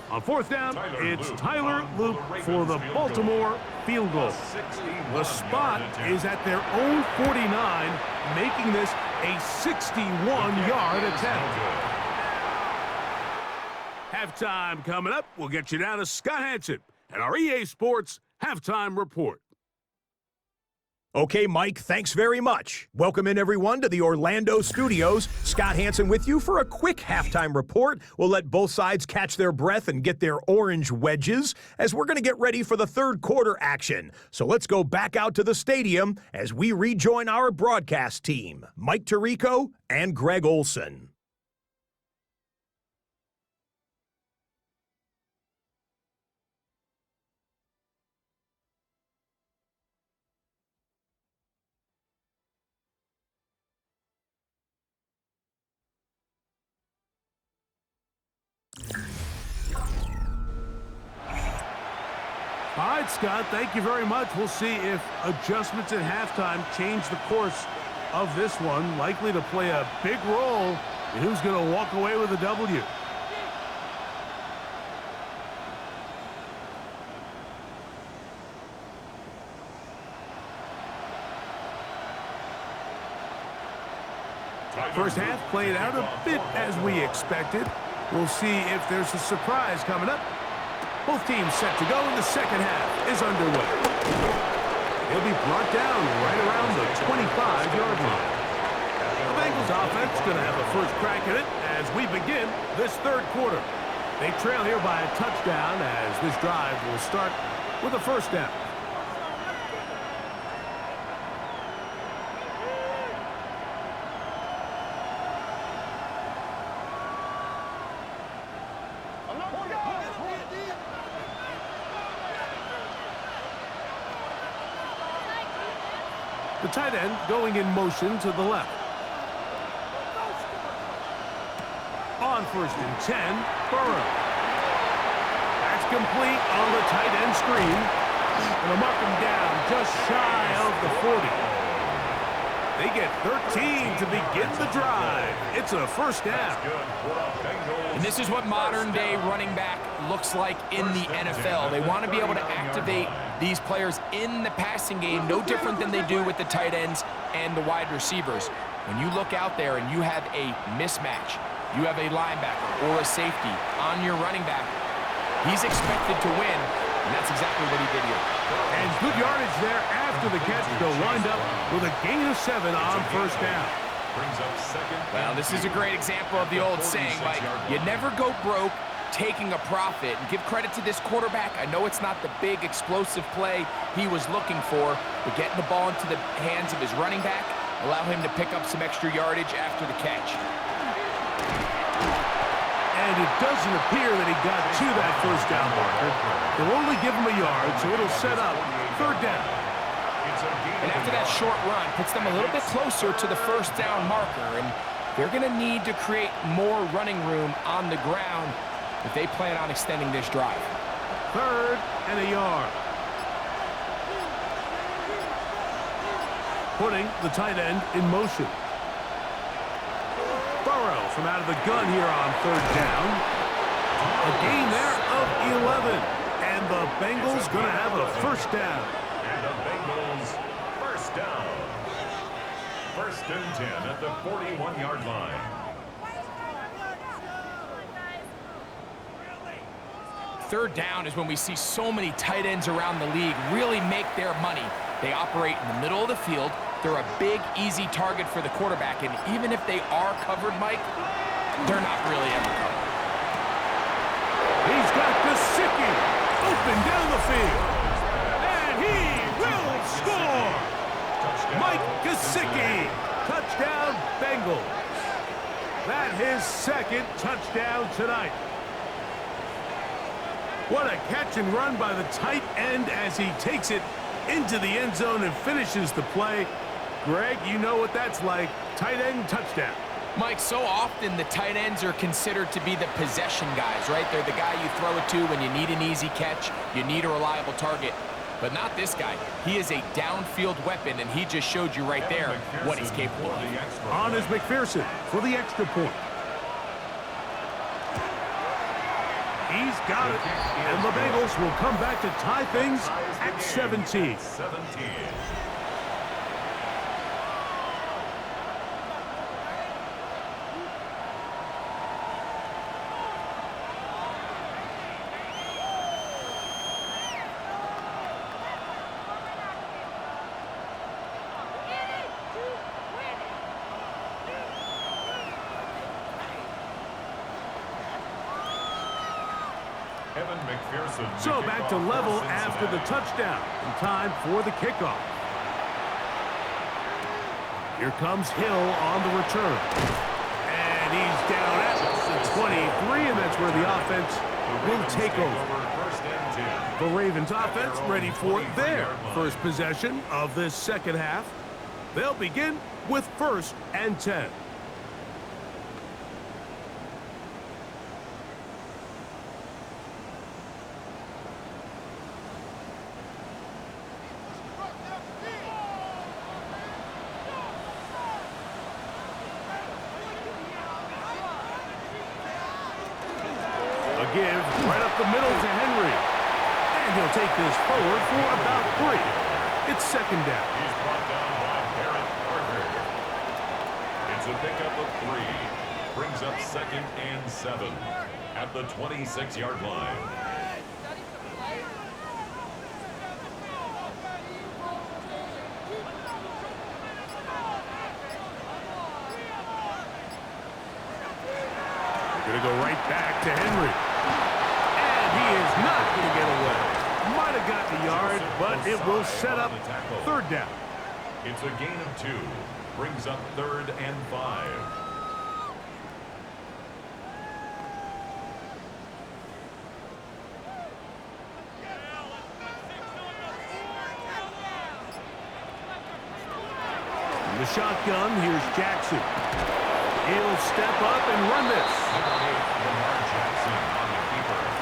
On fourth down, it's Tyler Loop for the Baltimore field goal. The spot is at their own 49, making this a 61-yard attempt. Halftime coming up. We'll get you down to Scott Hanson and our EA Sports Halftime Report.
Okay, Mike, thanks very much. Welcome in, everyone, to the Orlando studios. Scott Hanson with you for a quick halftime report. We'll let both sides catch their breath and get their orange wedges as we're going to get ready for the third quarter action. So let's go back out to the stadium as we rejoin our broadcast team, Mike Tirico and Greg Olson.
All right, Scott, thank you very much. We'll see if adjustments at halftime change the course of this one. Likely to play a big role in who's going to walk away with a W. First half played out a bit as we expected. We'll see if there's a surprise coming up. Both teams set to go, and the second half is underway. He'll be brought down right around the 25-yard line. The Bengals offense is going to have a first crack at it as we begin this third quarter. They trail here by a touchdown as this drive will start with a first down. The tight end going in motion to the left. On first and 10, Burrow. That's complete on the tight end screen. And they'll mark him down just shy of the 40. They get 13 to begin the drive. It's a first down.
And this is what modern-day running back looks like in the NFL. They want to be able to activate these players in the passing game, no different than they do with the tight ends and the wide receivers. When you look out there and you have a mismatch, you have a linebacker or a safety on your running back, he's expected to win, and that's exactly what he did here.
And good yardage there after the catch. They'll wind up with a gain of 7 on first down.
Well, this is a great example of the old saying, Mike, you never go broke taking a profit. And give credit to this quarterback. I know it's not the big explosive play he was looking for, but getting the ball into the hands of his running back, allow him to pick up some extra yardage after the catch.
And it doesn't appear that he got to that first down marker. They'll only give him a yard, so it'll set up third down.
And after that short run, puts them a little bit closer to the first down marker, and they're going to need to create more running room on the ground if they plan on extending this drive.
Third and a yard. Putting the tight end in motion. Burrow from out of the gun here on third down. A gain there of 11. And the Bengals going to have a first down.
And the Bengals first down. First and 10 at the 41-yard line.
Third down is when we see so many tight ends around the league really make their money. They operate in the middle of the field. They're a big, easy target for the quarterback. And even if they are covered, Mike, they're not really ever covered.
He's got Gesicki open down the field. And he will score. Mike Gesicki. Touchdown, Bengals. That's his second touchdown tonight. What a catch and run by the tight end as he takes it into the end zone and finishes the play. Greg, you know what that's like. Tight end touchdown.
Mike, so often the tight ends are considered to be the possession guys, right? They're the guy you throw it to when you need an easy catch, you need a reliable target. But not this guy. He is a downfield weapon, and he just showed you right there what he's capable of.
On is McPherson for the extra point. He's got it. And the Bengals will come back to tie things at 17. So back to level after the touchdown. In time for the kickoff. Here comes Hill on the return. And he's down at the 23, and that's where the offense will take over. The Ravens offense ready for their first possession of this second half. They'll begin with 1st and 10. Give right up the middle to Henry. And he'll take this forward for about 3. It's second down.
He's brought down by Barrett Parker. It's a pickup of 3. Brings up 2nd and 7 at the 26-yard line.
Going to go right back to Henry. He is not going to get away. Might have gotten a yard, but it will set up 3rd down.
It's a gain of 2. Brings up 3rd and 5.
In the shotgun, here's Jackson. He'll step up and run this.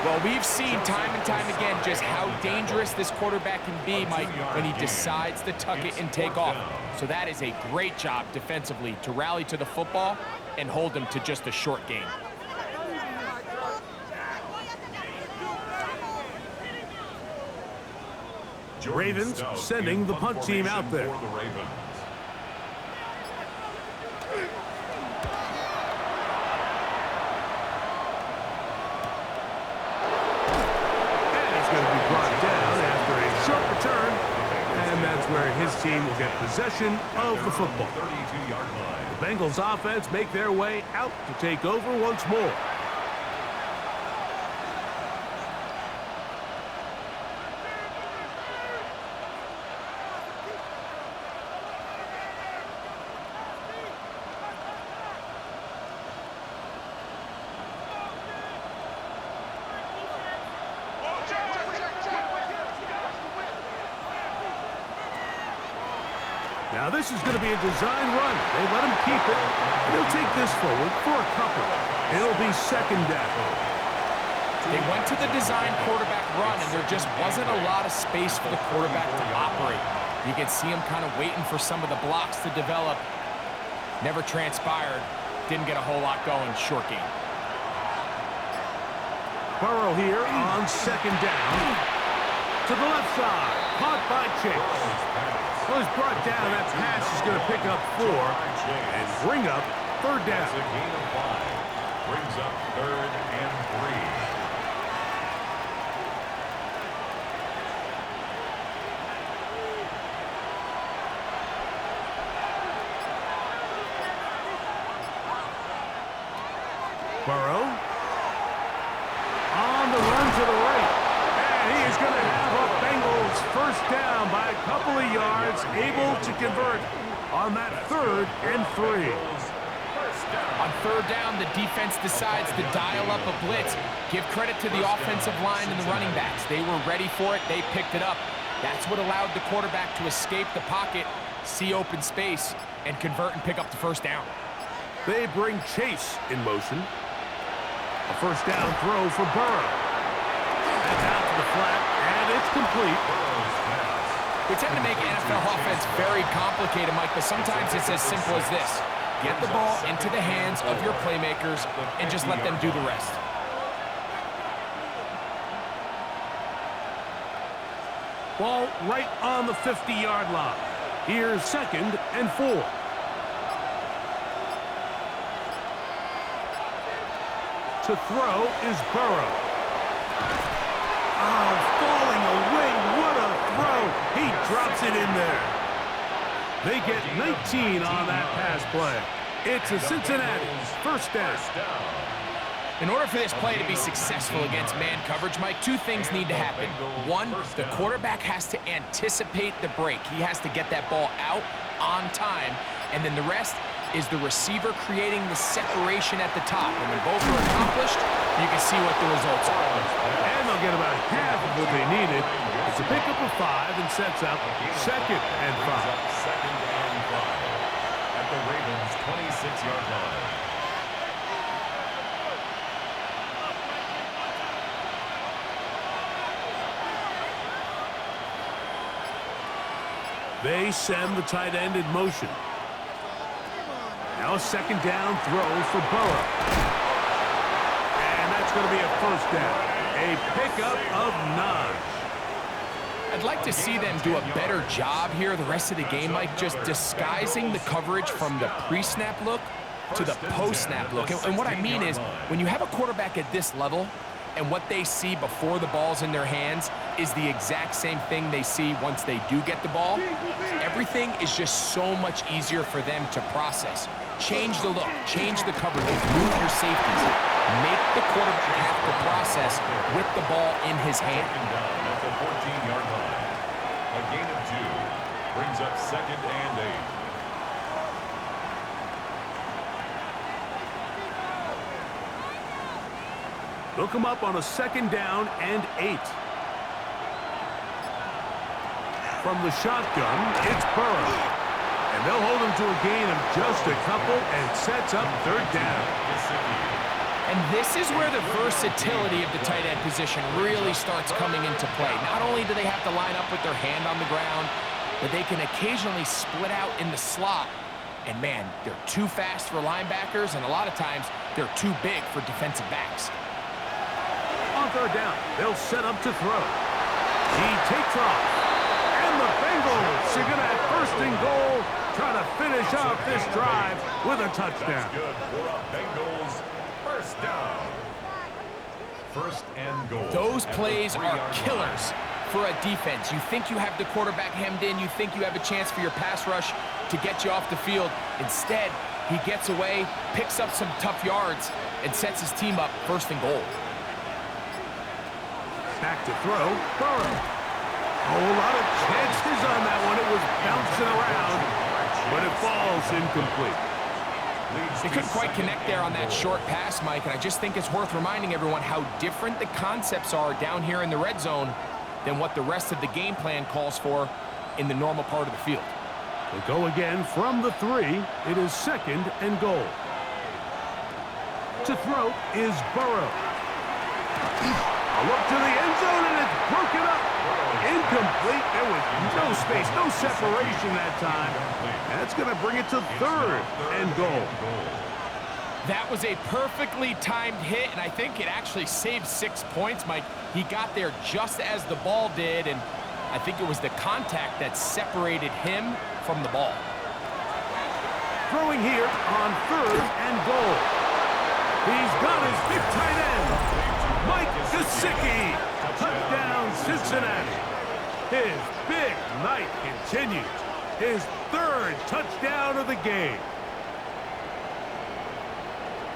Well, we've seen time and time again just how dangerous this quarterback can be, Mike, when he decides to tuck it and take off. So that is a great job defensively to rally to the football and hold him to just a short gain.
Ravens sending the punt team out there. Where his team will get possession of the football. The Bengals offense make their way out to take over once more. Now this is going to be a design run. They let him keep it. He'll take this forward for a couple. It'll be 2nd down.
They went to the design quarterback run, and there just wasn't a lot of space for the quarterback to operate. You can see him kind of waiting for some of the blocks to develop. Never transpired. Didn't get a whole lot going. Short game.
Burrow here on second down. To the left side. Caught by Chase. Well, he's brought down. That pass is going to pick up 4 and bring up third down.
That's a gain of 5. Brings up 3rd and 3.
Burrow on the run to the right. And he is going to have a Bengals first down by a couple of yards, able to convert on that 3rd and 3.
On 3rd down, the defense decides to dial up a blitz. Give credit to the offensive line and the running backs. They were ready for it. They picked it up. That's what allowed the quarterback to escape the pocket, see open space, and convert and pick up the first down.
They bring Chase in motion. A first down throw for Burrow. That's out to the flat, and it's complete.
We tend to make NFL offense very complicated, Mike, but sometimes it's as simple as this. Get the ball into the hands of your playmakers and just let them do the rest.
Ball right on the 50-yard line. Here's 2nd and 4. To throw is Burrow. Oh, falling away. What a throw. He drops it in there. They get 19 on that pass play. It's a Cincinnati first down.
In order for this play to be successful against man coverage, Mike, 2 things need to happen. 1, the quarterback has to anticipate the break. He has to get that ball out on time. And then the rest is the receiver creating the separation at the top. And when both are accomplished, you can see what the results are.
And they'll get about half of what they needed. It's a pickup of 5 and sets up 2nd and 5.
2nd and 5 at the Ravens' 26-yard line.
They send the tight end in motion. Now a 2nd down throw for Burrow. And that's going to be a first down. A pickup of 9.
I'd like to see them do a better job here the rest of the game, Mike, just disguising the coverage from the pre-snap look to the post-snap look. And what I mean is, when you have a quarterback at this level, and what they see before the ball's in their hands is the exact same thing they see once they do get the ball, everything is just so much easier for them to process. Change the look, change the coverage, move your safeties. Make the quarterback have to process with the ball in his hand.
At the 14-yard line. A gain of 2 brings up 2nd and 8.
Look him up on a 2nd down and 8. From the shotgun, it's Burrow. And they'll hold him to a gain of just a couple and sets up 3rd down.
And this is where the versatility of the tight end position really starts coming into play. Not only do they have to line up with their hand on the ground, but they can occasionally split out in the slot. And man, they're too fast for linebackers, and a lot of times they're too big for defensive backs.
On 3rd down, they'll set up to throw. He takes off. And the Bengals are going to have 1st and goal, trying to finish off this drive with a touchdown.
That's good for a Bengals first down. 1st and goal.
Those plays are killers for a defense. You think you have the quarterback hemmed in. You think you have a chance for your pass rush to get you off the field. Instead, he gets away, picks up some tough yards, and sets his team up 1st and goal.
Back to throw, Burrow. A whole lot of chances on that one. It was bouncing around, but it falls incomplete.
They couldn't quite connect there on that short pass, Mike, and I just think it's worth reminding everyone how different the concepts are down here in the red zone than what the rest of the game plan calls for in the normal part of the field.
They go again from the 3. It is 2nd and goal. To throw is Burrow. A look to the end zone, and it's broken up. Incomplete. There was no space, no separation that time. And that's going to bring it to 3rd and goal.
That was a perfectly timed hit, and I think it actually saved 6 points, Mike. He got there just as the ball did, and I think it was the contact that separated him from the ball.
Throwing here on 3rd and goal. He's got his big tight end, Mike Gesicki. Touchdown, Cincinnati. His big night continues. His 3rd touchdown of the game.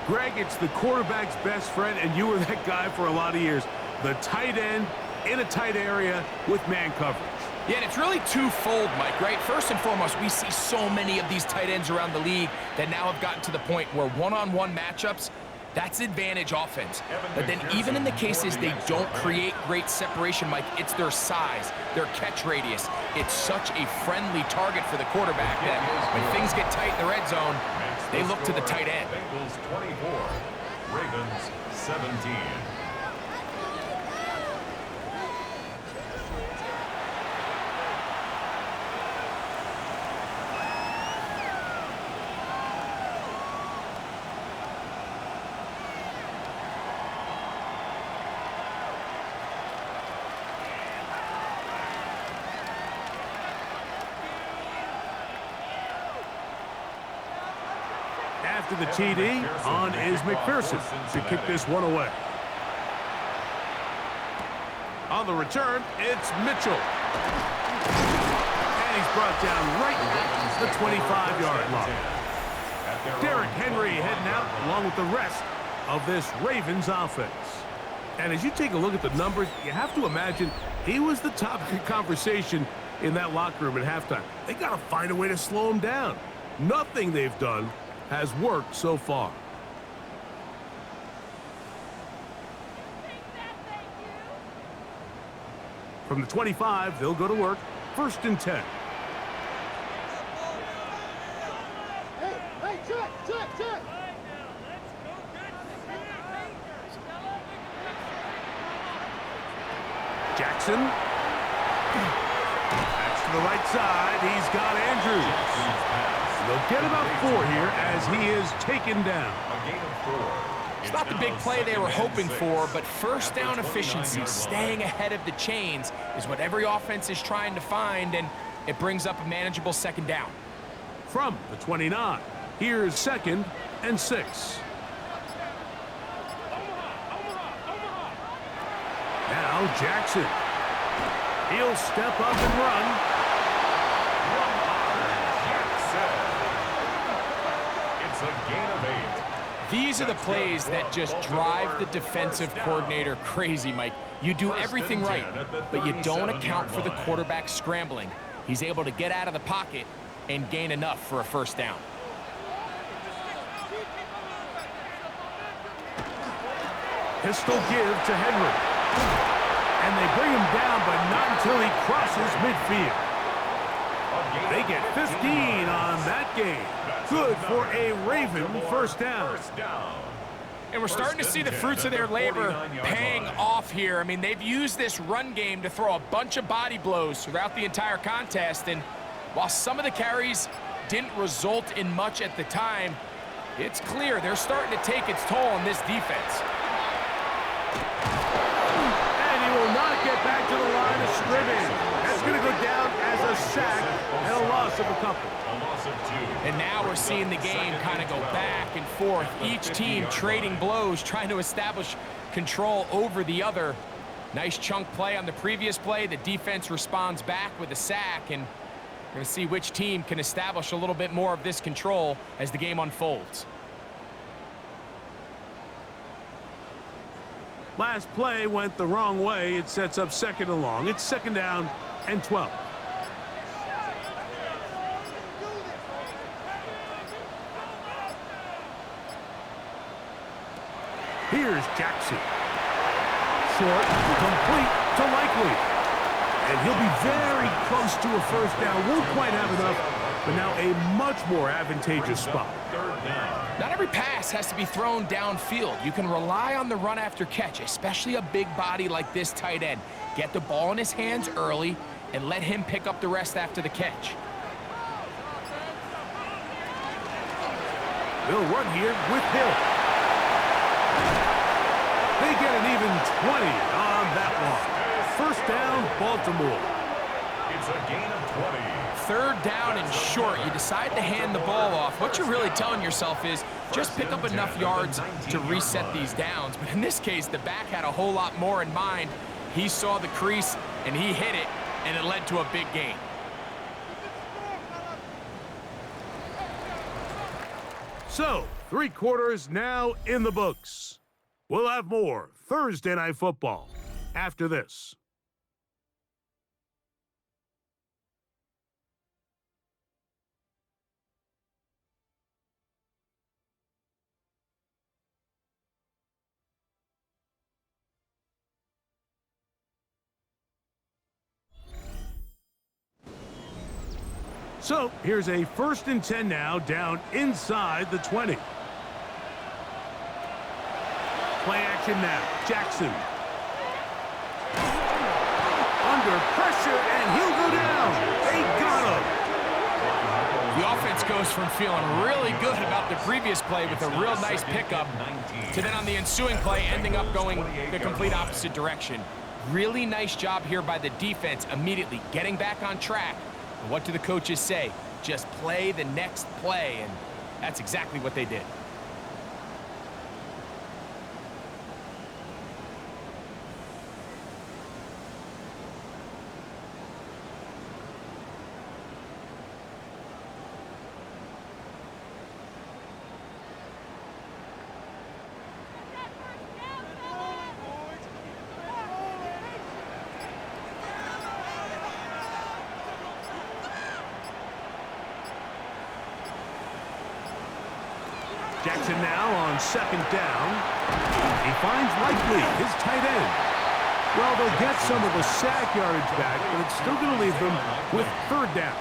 Greg, it's the quarterback's best friend, and you were that guy for a lot of years. The tight end in a tight area with man coverage.
Yeah, and it's really twofold, Mike, right? First and foremost, we see so many of these tight ends around the league that now have gotten to the point where one-on-one matchups, that's advantage offense. But then even in the cases they don't create great separation, Mike, it's their size, their catch radius. It's such a friendly target for the quarterback that when things get tight in the red zone, they look to the tight end.
Bengals 24, Ravens 17.
After the TD, on is McPherson to kick this one away. On the return, it's Mitchell. And he's brought down right at the 25-yard line. Derrick Henry heading out along with the rest of this Ravens offense. And as you take a look at the numbers, you have to imagine he was the topic of conversation in that locker room at halftime. They got to find a way to slow him down. Nothing they've done has worked so far. From the 25, they'll go to work. 1st and 10.
Hey, check.
Jackson. That's to the right side. He's got Andrews. They'll get about 4 here as he is taken down.
A gain of 4.
It's not the big play they were hoping for, but first down efficiency, staying ahead of the chains, is what every offense is trying to find, and it brings up a manageable 2nd down.
From the 29, here's 2nd and 6. Now Jackson. He'll step up and run.
It's a gain of 8.
These are the plays that just drive the defensive coordinator crazy, Mike. You do everything right, but you don't account for the quarterback scrambling. He's able to get out of the pocket and gain enough for a 1st down.
Pistol give to Henry. And they bring him down, but not until he crosses midfield. They get 15 on that game. Good for a Raven 1st down.
And we're starting to see the fruits of their labor paying off here. I mean, they've used this run game to throw a bunch of body blows throughout the entire contest. And while some of the carries didn't result in much at the time, it's clear they're starting to take its toll on this defense.
And he will not get back to the line of scrimmage. That's going to go down as a sack and a loss of a couple.
And now we're seeing the game kind of go back and forth. Each team trading blows, trying to establish control over the other. Nice chunk play on the previous play. The defense responds back with a sack, and we're going to see which team can establish a little bit more of this control as the game unfolds.
Last play went the wrong way. It sets up 2nd and long. It's 2nd down and 12. Here's Jackson. Short, complete to Likely. And he'll be very close to a 1st down. Won't quite have enough, but now a much more advantageous spot.
Not every pass has to be thrown downfield. You can rely on the run after catch, especially a big body like this tight end. Get the ball in his hands early and let him pick up the rest after the catch.
They'll run here with Hill. They get an even 20 on that one. First down, Baltimore.
It's a gain of 20.
Third down and short. You decide to hand the ball off. What you're really telling yourself is just pick up enough yards to reset these downs. But in this case, the back had a whole lot more in mind. He saw the crease, and he hit it, and it led to a big gain.
So, 3 quarters now in the books. We'll have more Thursday Night Football after this. So, here's a 1st and 10 now, down inside the 20. Play action now. Jackson. Under pressure, and he'll go down. They got him.
The offense goes from feeling really good about the previous play with a real nice pickup to then on the ensuing play ending up going the complete opposite direction. Really nice job here by the defense immediately getting back on track. And what do the coaches say? Just play the next play, and that's exactly what they did.
Jackson now on 2nd down. He finds Likely, his tight end. Well, they'll get some of the sack yardage back, but it's still going to leave them with 3rd down.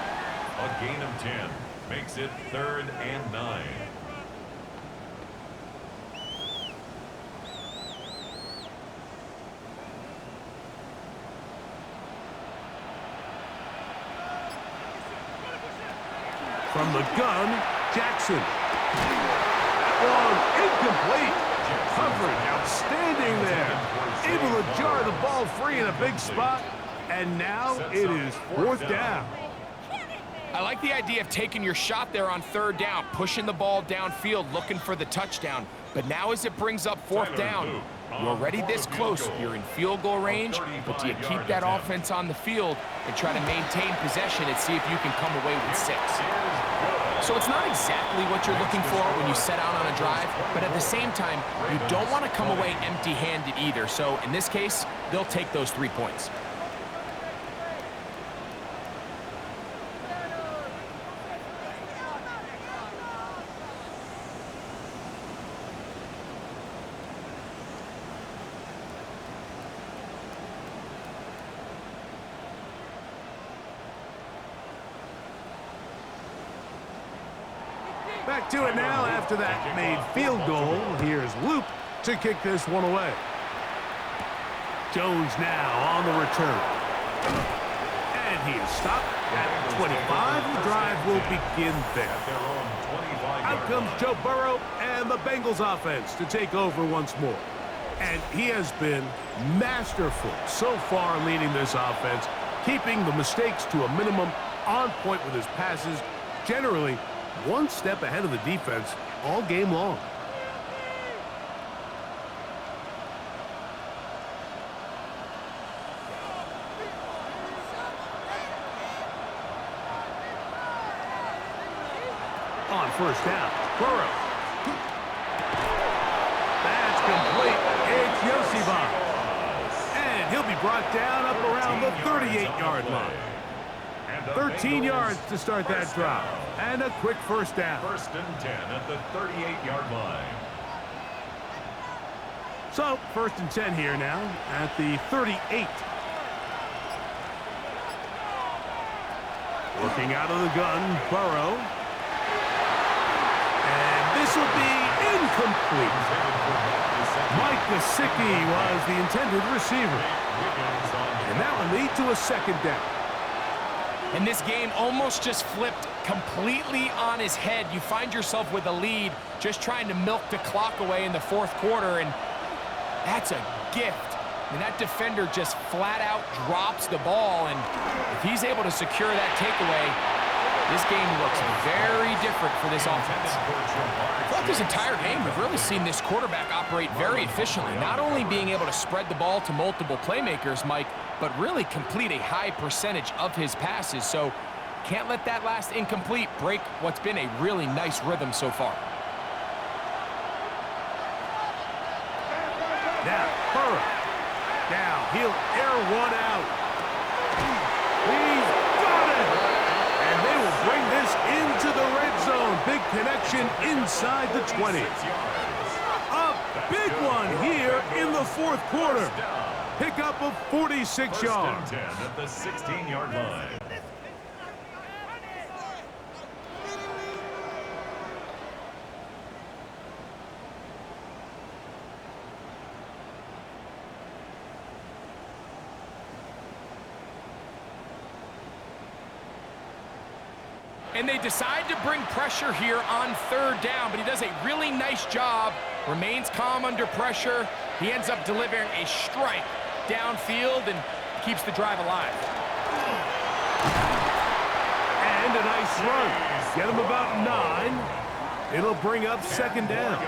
A gain of 10 makes it 3rd and 9.
From the gun, Jackson. Incomplete. Coverage outstanding there. Able to jar the ball free in a big spot. And now it is 4th down.
I like the idea of taking your shot there on 3rd down, pushing the ball downfield, looking for the touchdown. But now as it brings up 4th down, you're already this close. You're in field goal range, but do you keep that offense on the field and try to maintain possession and see if you can come away with 6? So it's not exactly what you're looking for when you set out on a drive, but at the same time, you don't want to come away empty-handed either. So in this case, they'll take those 3 points.
Back to it now after that made field goal. Here's Loop to kick this one away. Jones now on the return. And he is stopped at 25. The drive will begin there. Out comes Joe Burrow and the Bengals offense to take over once more. And he has been masterful so far leading this offense, keeping the mistakes to a minimum, on point with his passes, generally one step ahead of the defense all game long. On 1st down, Burrow. That's complete. It's Yosibon. And he'll be brought down up around the 38-yard line. 13 yards to start that drive. And a quick 1st down.
1st and 10 at the 38-yard line.
So, 1st and 10 here now at the 38. Working out of the gun, Burrow. And this will be incomplete. Mike Gesicki was the intended receiver. And that will lead to a 2nd down.
And this game almost just flipped completely on his head. You find yourself with a lead, just trying to milk the clock away in the fourth quarter, and that's a gift. And that defender just flat out drops the ball, and if he's able to secure that takeaway, this game looks very different for this offense. Throughout this entire game, we've really seen this quarterback operate very efficiently, not only being able to spread the ball to multiple playmakers, Mike, but really complete a high percentage of his passes. So can't let that last incomplete break what's been a really nice rhythm so far.
Now, Burrow. Now, he'll air one out. He's got it! And they will bring this into the red zone. Big connection inside the 20. A big one here in the fourth quarter. Pickup of 46 yards.
10 at the 16-yard line.
And they decide to bring pressure here on third down, but he does a really nice job, remains calm under pressure. He ends up delivering a strike downfield and keeps the drive alive.
And a nice run. Get him about 9. It'll bring up second down.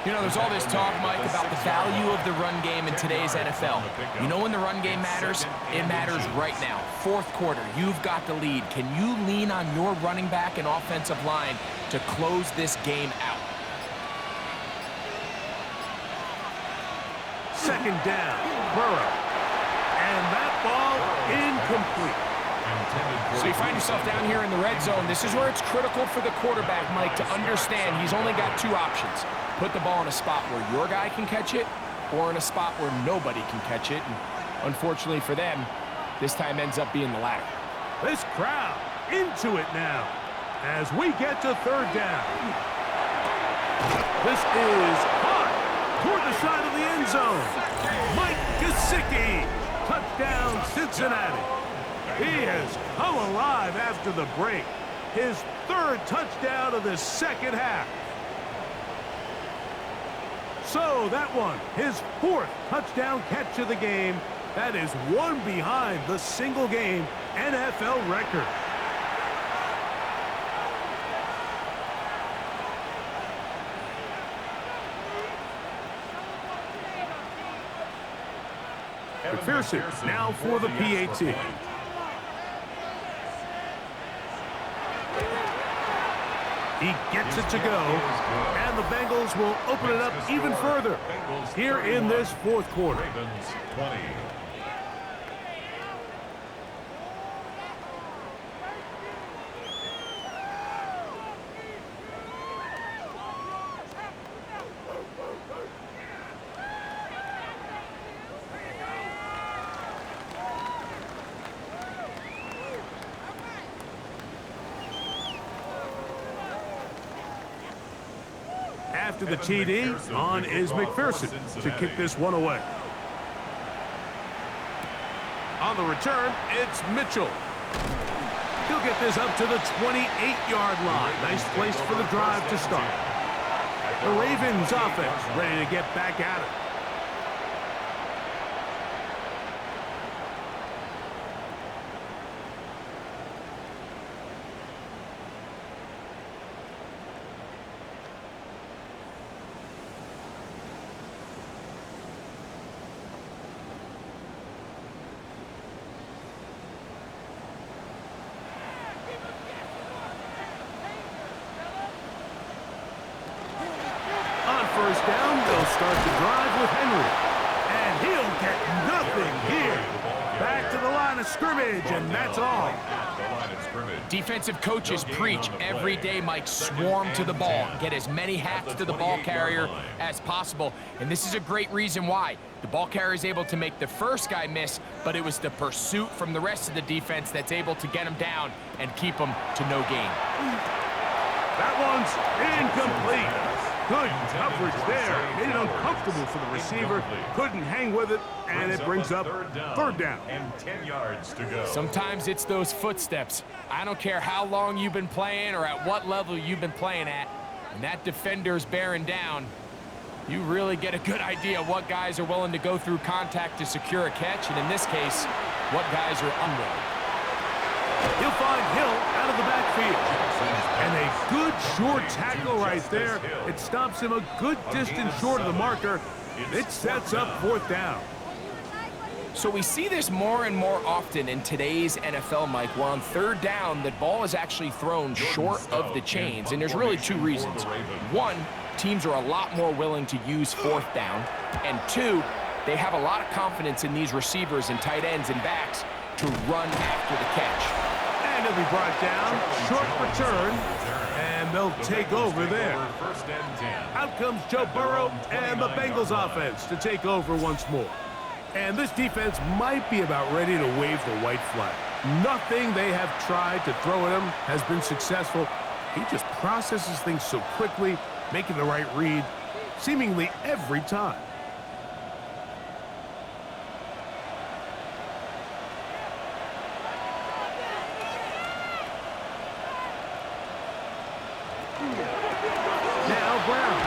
You know, there's all this talk, Mike, about the value of the run game in today's NFL. You know when the run game matters? It matters right now. Fourth quarter, you've got the lead. Can you lean on your running back and offensive line to close this game out?
Second down, Burrow. And that ball incomplete.
So you find yourself down here in the red zone. This is where it's critical for the quarterback, Mike, to understand he's only got 2 options. Put the ball in a spot where your guy can catch it, or in a spot where nobody can catch it. And unfortunately for them, this time ends up being the latter.
This crowd into it now as we get to third down. This is hot toward the side of the end zone. Mike Gesicki, touchdown Cincinnati. He has come alive after the break. His 3rd touchdown of the second half. So that one, his 4th touchdown catch of the game. That is one behind the single-game NFL record. McPherson now for the PAT. He gets it to go, and the Bengals will open it up even further here in this fourth quarter.
Ravens 20.
After the TD, on is McPherson to kick this one away. On the return, it's Mitchell. He'll get this up to the 28-yard line. Nice place for the drive to start. The Ravens offense ready to get back at it. First down, they'll start the drive with Henry. And he'll get nothing here. Back to the line of scrimmage, and that's all.
Defensive coaches preach every day, Mike, swarm to the ball. Get as many hats to the ball carrier as possible. And this is a great reason why. The ball carrier is able to make the first guy miss, but it was the pursuit from the rest of the defense that's able to get him down and keep him to no gain.
That one's incomplete. Good coverage there. Made it uncomfortable for the receiver. Couldn't hang with it, and it brings up third down.
And 10 yards to go.
Sometimes it's those footsteps. I don't care how long you've been playing or at what level you've been playing at. When that defender's bearing down, you really get a good idea of what guys are willing to go through contact to secure a catch, and in this case, what guys are unwilling.
He'll find Hill out of the backfield. And a good short tackle right there. It stops him a good distance short of the marker. It sets up fourth down.
So we see this more and more often in today's NFL, Mike, where on third down, the ball is actually thrown short of the chains, and there's really two reasons. One, teams are a lot more willing to use fourth down, and two, they have a lot of confidence in these receivers and tight ends and backs to run after the catch.
And he'll be brought down, short return, and they'll take over there. Out comes Joe Burrow and the Bengals offense to take over once more. And this defense might be about ready to wave the white flag. Nothing they have tried to throw at him has been successful. He just processes things so quickly, making the right read, seemingly every time. Now Brown.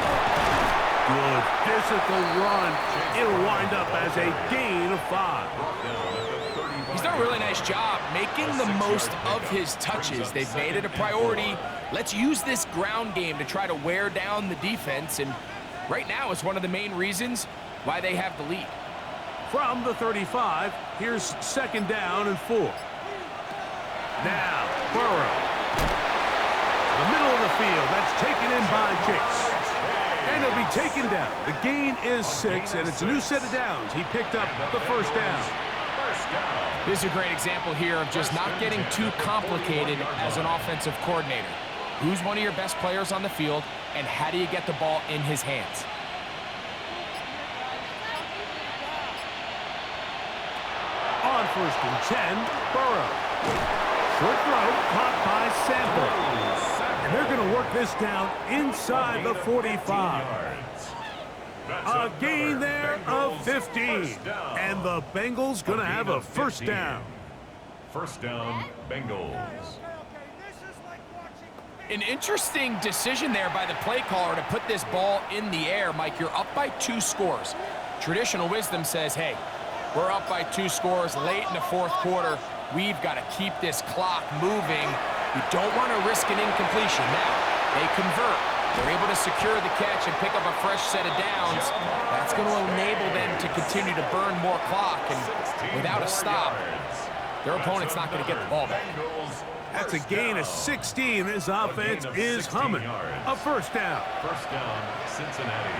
Good physical run. It'll wind up as a gain of 5.
He's done a really nice job making the most of his touches. They've made it a priority. Let's use this ground game to try to wear down the defense, and right now it's one of the main reasons why they have the lead.
From the 35, here's second down and 4. Now, Burrow. The middle of the field, that's taken in by Chase. And he'll be taken down. The gain is 6, and it's a new set of downs. He picked up the first down.
This is a great example here of just not getting too complicated as an offensive coordinator. Who's one of your best players on the field, and how do you get the ball in his hands?
On 1st and 10, Burrow. Short throw, caught by Sample. And they're going to work this down inside the 45. A gain there of 15. And the Bengals going to have a first down.
First down, Bengals.
An interesting decision there by the play caller to put this ball in the air. Mike, you're up by 2 scores. Traditional wisdom says, hey, we're up by 2 scores late in the 4th quarter. We've got to keep this clock moving. You don't want to risk an incompletion. Now, they convert. They're able to secure the catch and pick up a fresh set of downs. That's going to enable them to continue to burn more clock. And without a stop, their opponent's not going to get the ball back.
That's a gain of 16. This offense is humming. A first down.
First down, Cincinnati.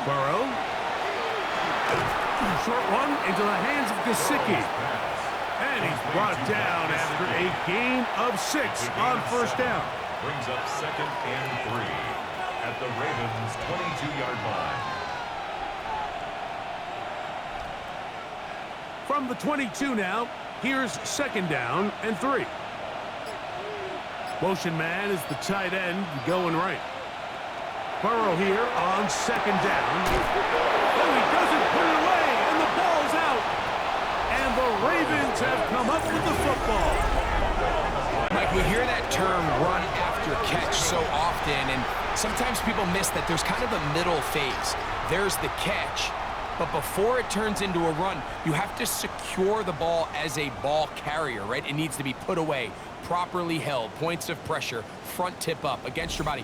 Burrow. Short one into the hands of Gesicki. And he's brought down after a gain of 6 on first down.
Brings up 2nd and 3 at the Ravens' 22-yard line.
From the 22 now, here's second down and 3. Motion man is the tight end going right. Burrow here on second down. Oh, he doesn't put it away, and the ball's out. And the Ravens have come up with the football.
Mike, we hear that term run after catch so often, and sometimes people miss that there's kind of a middle phase. There's the catch, but before it turns into a run, you have to secure the ball as a ball carrier, right? It needs to be put away, properly held, points of pressure, front tip up against your body.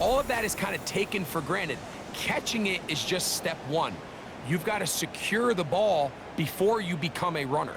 All of that is kind of taken for granted. Catching it is just step 1. You've got to secure the ball before you become a runner.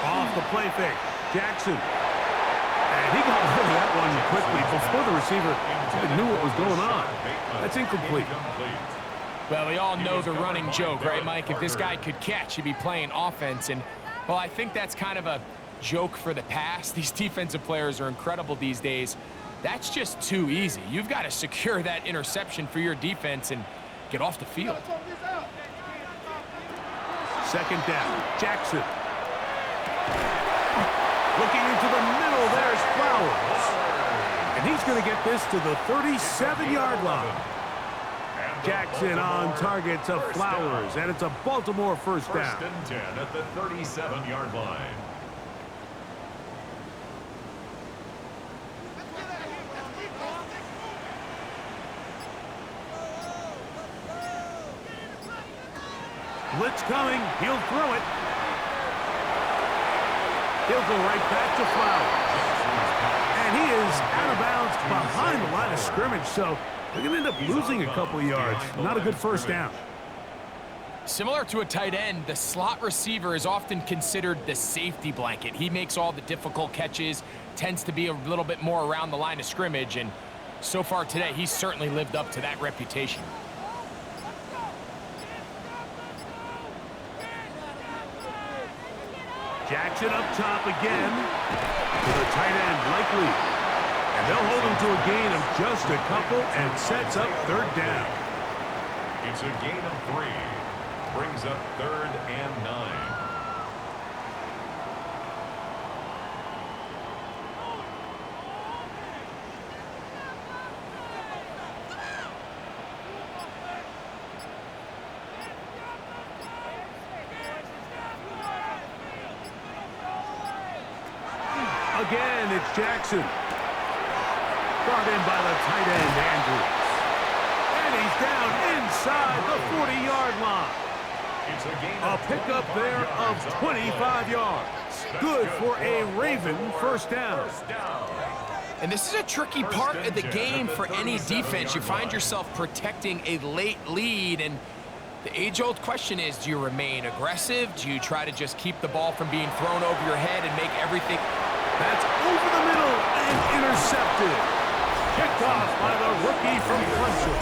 Off the play fake, Jackson. And He got rid of that one quickly before the receiver even knew what was going on. That's incomplete.
Well, we all know the running joke, right, Mike? If this guy could catch, he'd be playing offense. And, well, I think that's kind of a joke for the past. These defensive players are incredible these days. That's just too easy. You've got to secure that interception for your defense and get off the field.
Second down, Jackson. Looking into the middle, there's Flowers. And he's going to get this to the 37-yard line. Jackson on target to Flowers, and it's a Baltimore first down.
First and 10 at the 37-yard line.
Blitz coming. He'll throw it. He'll go right back to Flowers. And he is out of bounds behind the line of scrimmage, so they're going to end up losing a couple of yards. Not a good first down.
Similar to a tight end, the slot receiver is often considered the safety blanket. He makes all the difficult catches, tends to be a little bit more around the line of scrimmage, and so far today, he's certainly lived up to that reputation.
Jackson up top again. To the tight end, likely. And they'll hold him to a gain of just a couple and sets up third down.
It's a gain of 3. Brings up 3rd and 9.
Again, it's Jackson. Brought in by the tight end, Andrews. And he's down inside the 40-yard line.
It's a gain
A
of
pickup there of 25 yards. Good for a Raven first down.
And this is a tricky part of the game for any defense. You find yourself protecting a late lead, and the age-old question is, do you remain aggressive? Do you try to just keep the ball from being thrown over your head and make everything...
That's over the middle and intercepted. Picked off by the rookie from Clemson.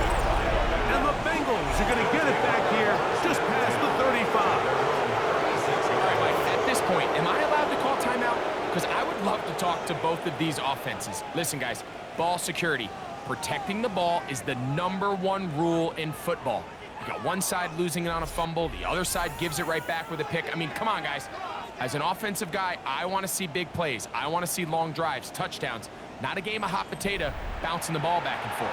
And the Bengals are going to get it back here just past the 35.
All right, Mike, at this point, am I allowed to call timeout? Because I would love to talk to both of these offenses. Listen, guys, ball security. Protecting the ball is the #1 rule in football. You got one side losing it on a fumble, the other side gives it right back with a pick. I mean, come on, guys. As an offensive guy, I want to see big plays. I want to see long drives, touchdowns, not a game of hot potato bouncing the ball back and forth.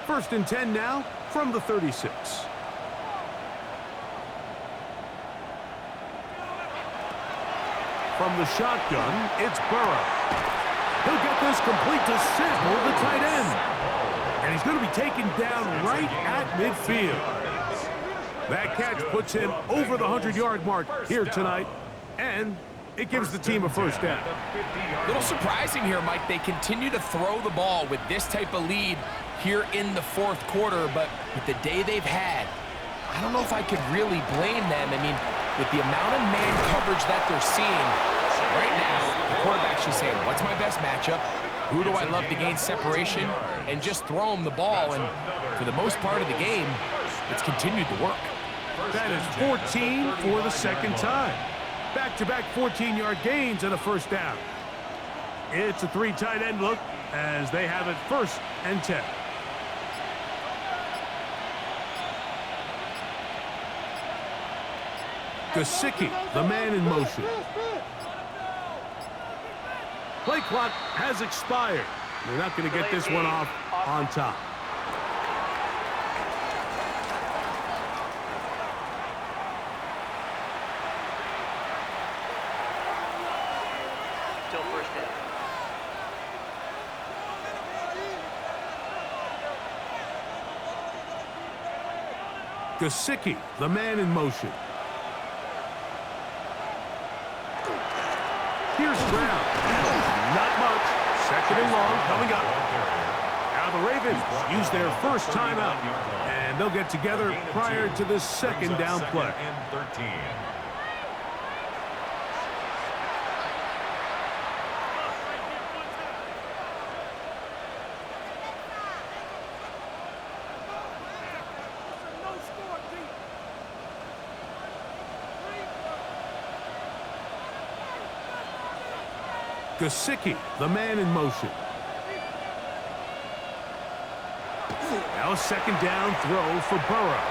First and 10 now from the 36. From the shotgun, it's Burrow. He'll get this complete to Sample, the tight end. And he's going to be taken down right at midfield. That catch puts him over the 100-yard mark here tonight, and it gives the team a first down.
A little surprising here, Mike. They continue to throw the ball with this type of lead here in the fourth quarter, but with the day they've had, I don't know if I could really blame them. I mean, with the amount of man coverage that they're seeing, right now, the quarterback's just saying, what's my best matchup? Who do I love to gain separation? And just throw him the ball, and for the most part of the game, it's continued to work.
That is 14 for the second time. Back-to-back 14-yard gains and a first down. It's a 3 tight end look as they have it first and 10. Gesicki, the man in motion. Play clock has expired. They're not going to get this one off on top.
Still first down.
Gesicki, the man in motion. Here's Brown. Not much. Second and long coming up. Ravens use their first timeout, and they'll get together prior to the second down play.
And 13.
Gesicki, the man in motion. Now a second down throw for Burrow.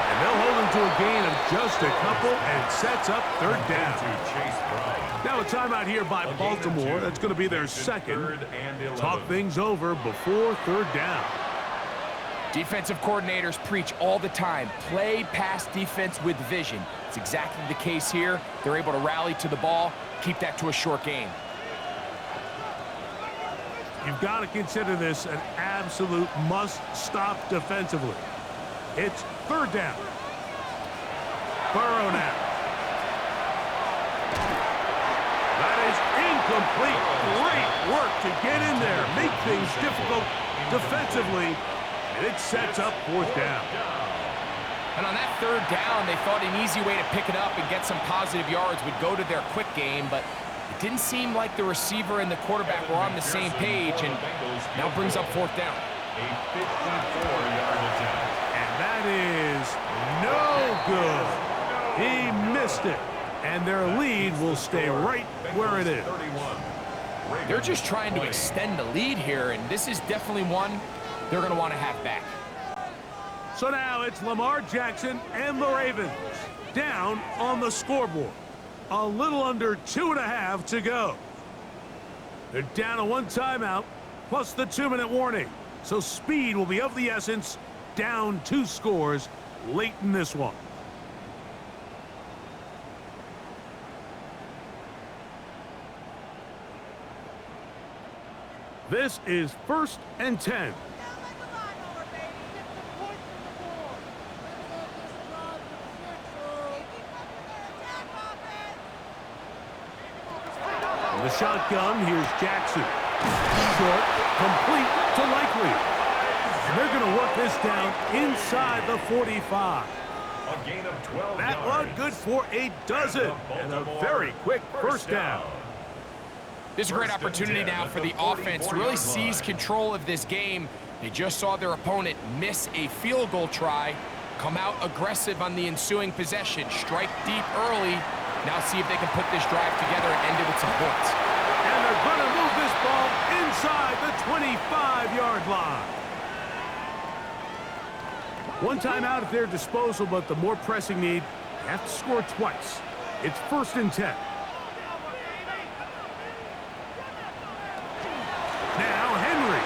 And they'll hold him to a gain of just a couple and sets up third down. Now a timeout here by Baltimore. That's going to be their second. Talk things over before third down.
Defensive coordinators preach all the time, play pass defense with vision. It's exactly the case here. They're able to rally to the ball, keep that to a short game.
You've got to consider this an absolute must-stop defensively. It's third down. Burrow now. That is incomplete. Great work to get in there, make things difficult defensively, and it sets up fourth down.
And on that third down, they thought an easy way to pick it up and get some positive yards would go to their quick game, but it didn't seem like the receiver and the quarterback were on the same page, and now brings up fourth down.
A 54-yard attempt.
And that is no good. He missed it, and their lead will stay right where it is.
They're just trying to extend the lead here, and this is definitely one they're going to want to have back.
So now it's Lamar Jackson and the Ravens down on the scoreboard. A little under 2.5 to go. They're down to one timeout, plus the 2-minute warning. So speed will be of the essence, down 2 scores late in this one. This is 1st and 10. The shotgun, here's Jackson. Short, complete to Likely. And they're going to work this down inside the 45.
A gain of 12
That
yards.
one good for a dozen. And a very quick first down.
This is a great opportunity now for the offense to really seize control of this game. They just saw their opponent miss a field goal try, come out aggressive on the ensuing possession, strike deep early. Now see if they can put this drive together and end it with some points.
And they're going to move this ball inside the 25-yard line. One timeout at their disposal, but the more pressing need, they have to score twice. It's 1st and 10. Now Henry.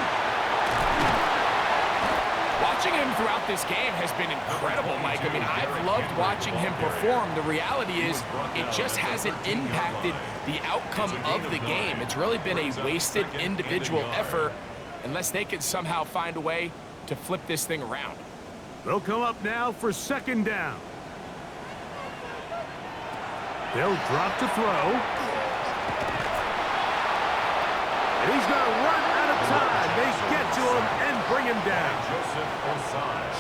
Watching him throughout this game has been incredible, Mike. I mean, I've loved watching him perform. The reality is it just hasn't impacted the outcome of the game. It's really been a wasted individual effort unless they can somehow find a way to flip this thing around.
They'll come up now for 2nd down. They'll drop to throw. And he's going to run out of time. They get to him and bring him down.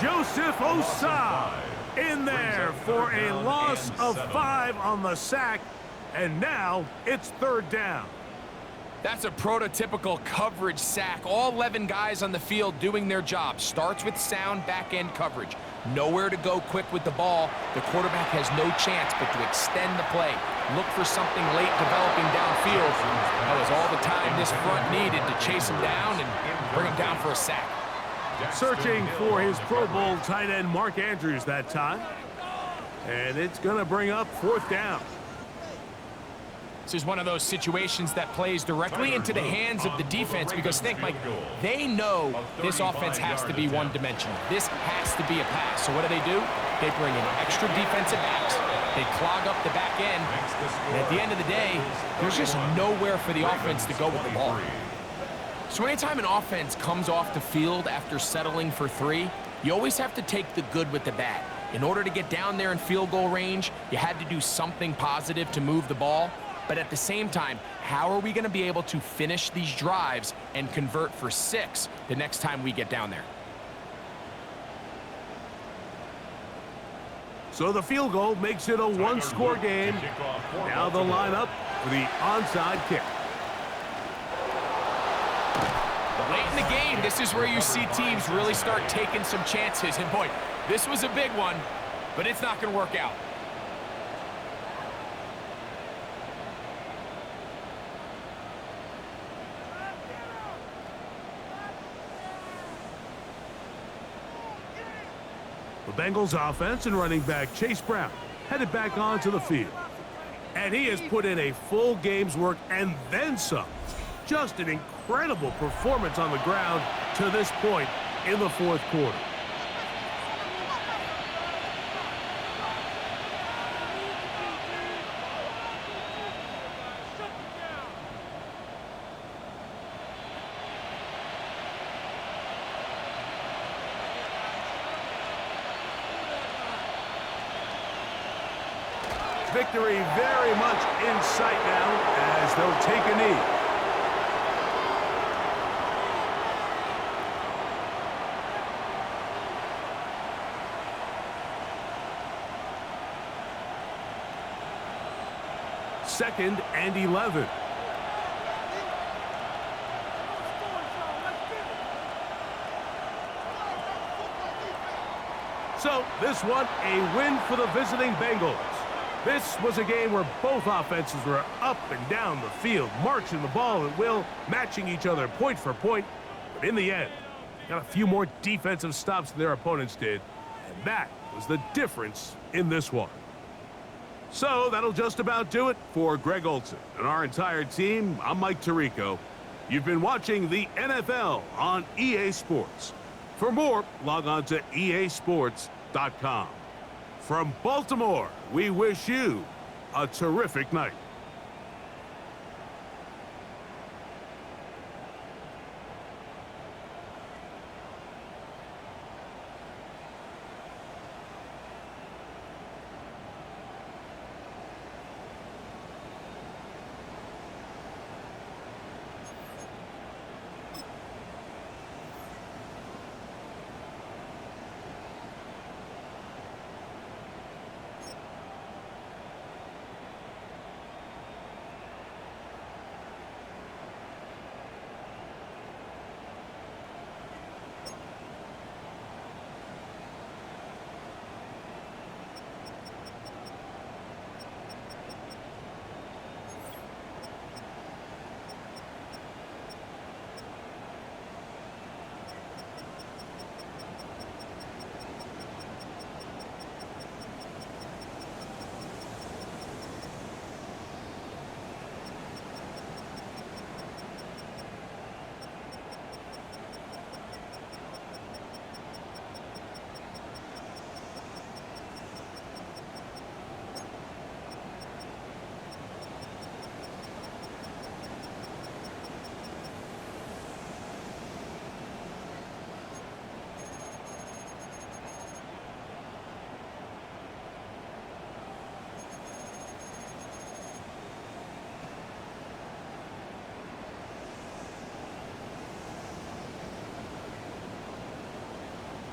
Joseph Osai in there for a loss of 5 on the sack. And now it's 3rd down.
That's a prototypical coverage sack. All 11 guys on the field doing their job. Starts with sound back-end coverage. Nowhere to go quick with the ball. The quarterback has no chance but to extend the play. Look for something late developing downfield. That was all the time this front needed to chase him down and bring him down for a sack.
Searching for his Pro Bowl tight end Mark Andrews that time. And it's going to bring up 4th down.
This is one of those situations that plays directly into the hands of the defense because think, Mike, they know this offense has to be one-dimensional. This has to be a pass. So what do? They bring in extra defensive backs. They clog up the back end. And at the end of the day, there's just nowhere for the offense to go with the ball. So anytime an offense comes off the field after settling for 3, you always have to take the good with the bad. In order to get down there in field goal range, you had to do something positive to move the ball. But at the same time, how are we going to be able to finish these drives and convert for 6 the next time we get down there?
So the field goal makes it a one-score game. Now the lineup for the onside kick.
Late in the game, this is where you see teams really start taking some chances. And boy, this was a big one, but it's not going to work out.
The Bengals offense and running back Chase Brown headed back onto the field. And he has put in a full game's work and then some. Just an incredible performance on the ground to this point in the fourth quarter. Victory very much in sight now as they'll take a knee. Second and 11. So this one, a win for the visiting Bengals. This was a game where both offenses were up and down the field, marching the ball at will, matching each other point for point. But in the end, they got a few more defensive stops than their opponents did. And that was the difference in this one. So that'll just about do it for Greg Olsen and our entire team. I'm Mike Tirico. You've been watching the NFL on EA Sports. For more, log on to easports.com. From Baltimore, we wish you a terrific night.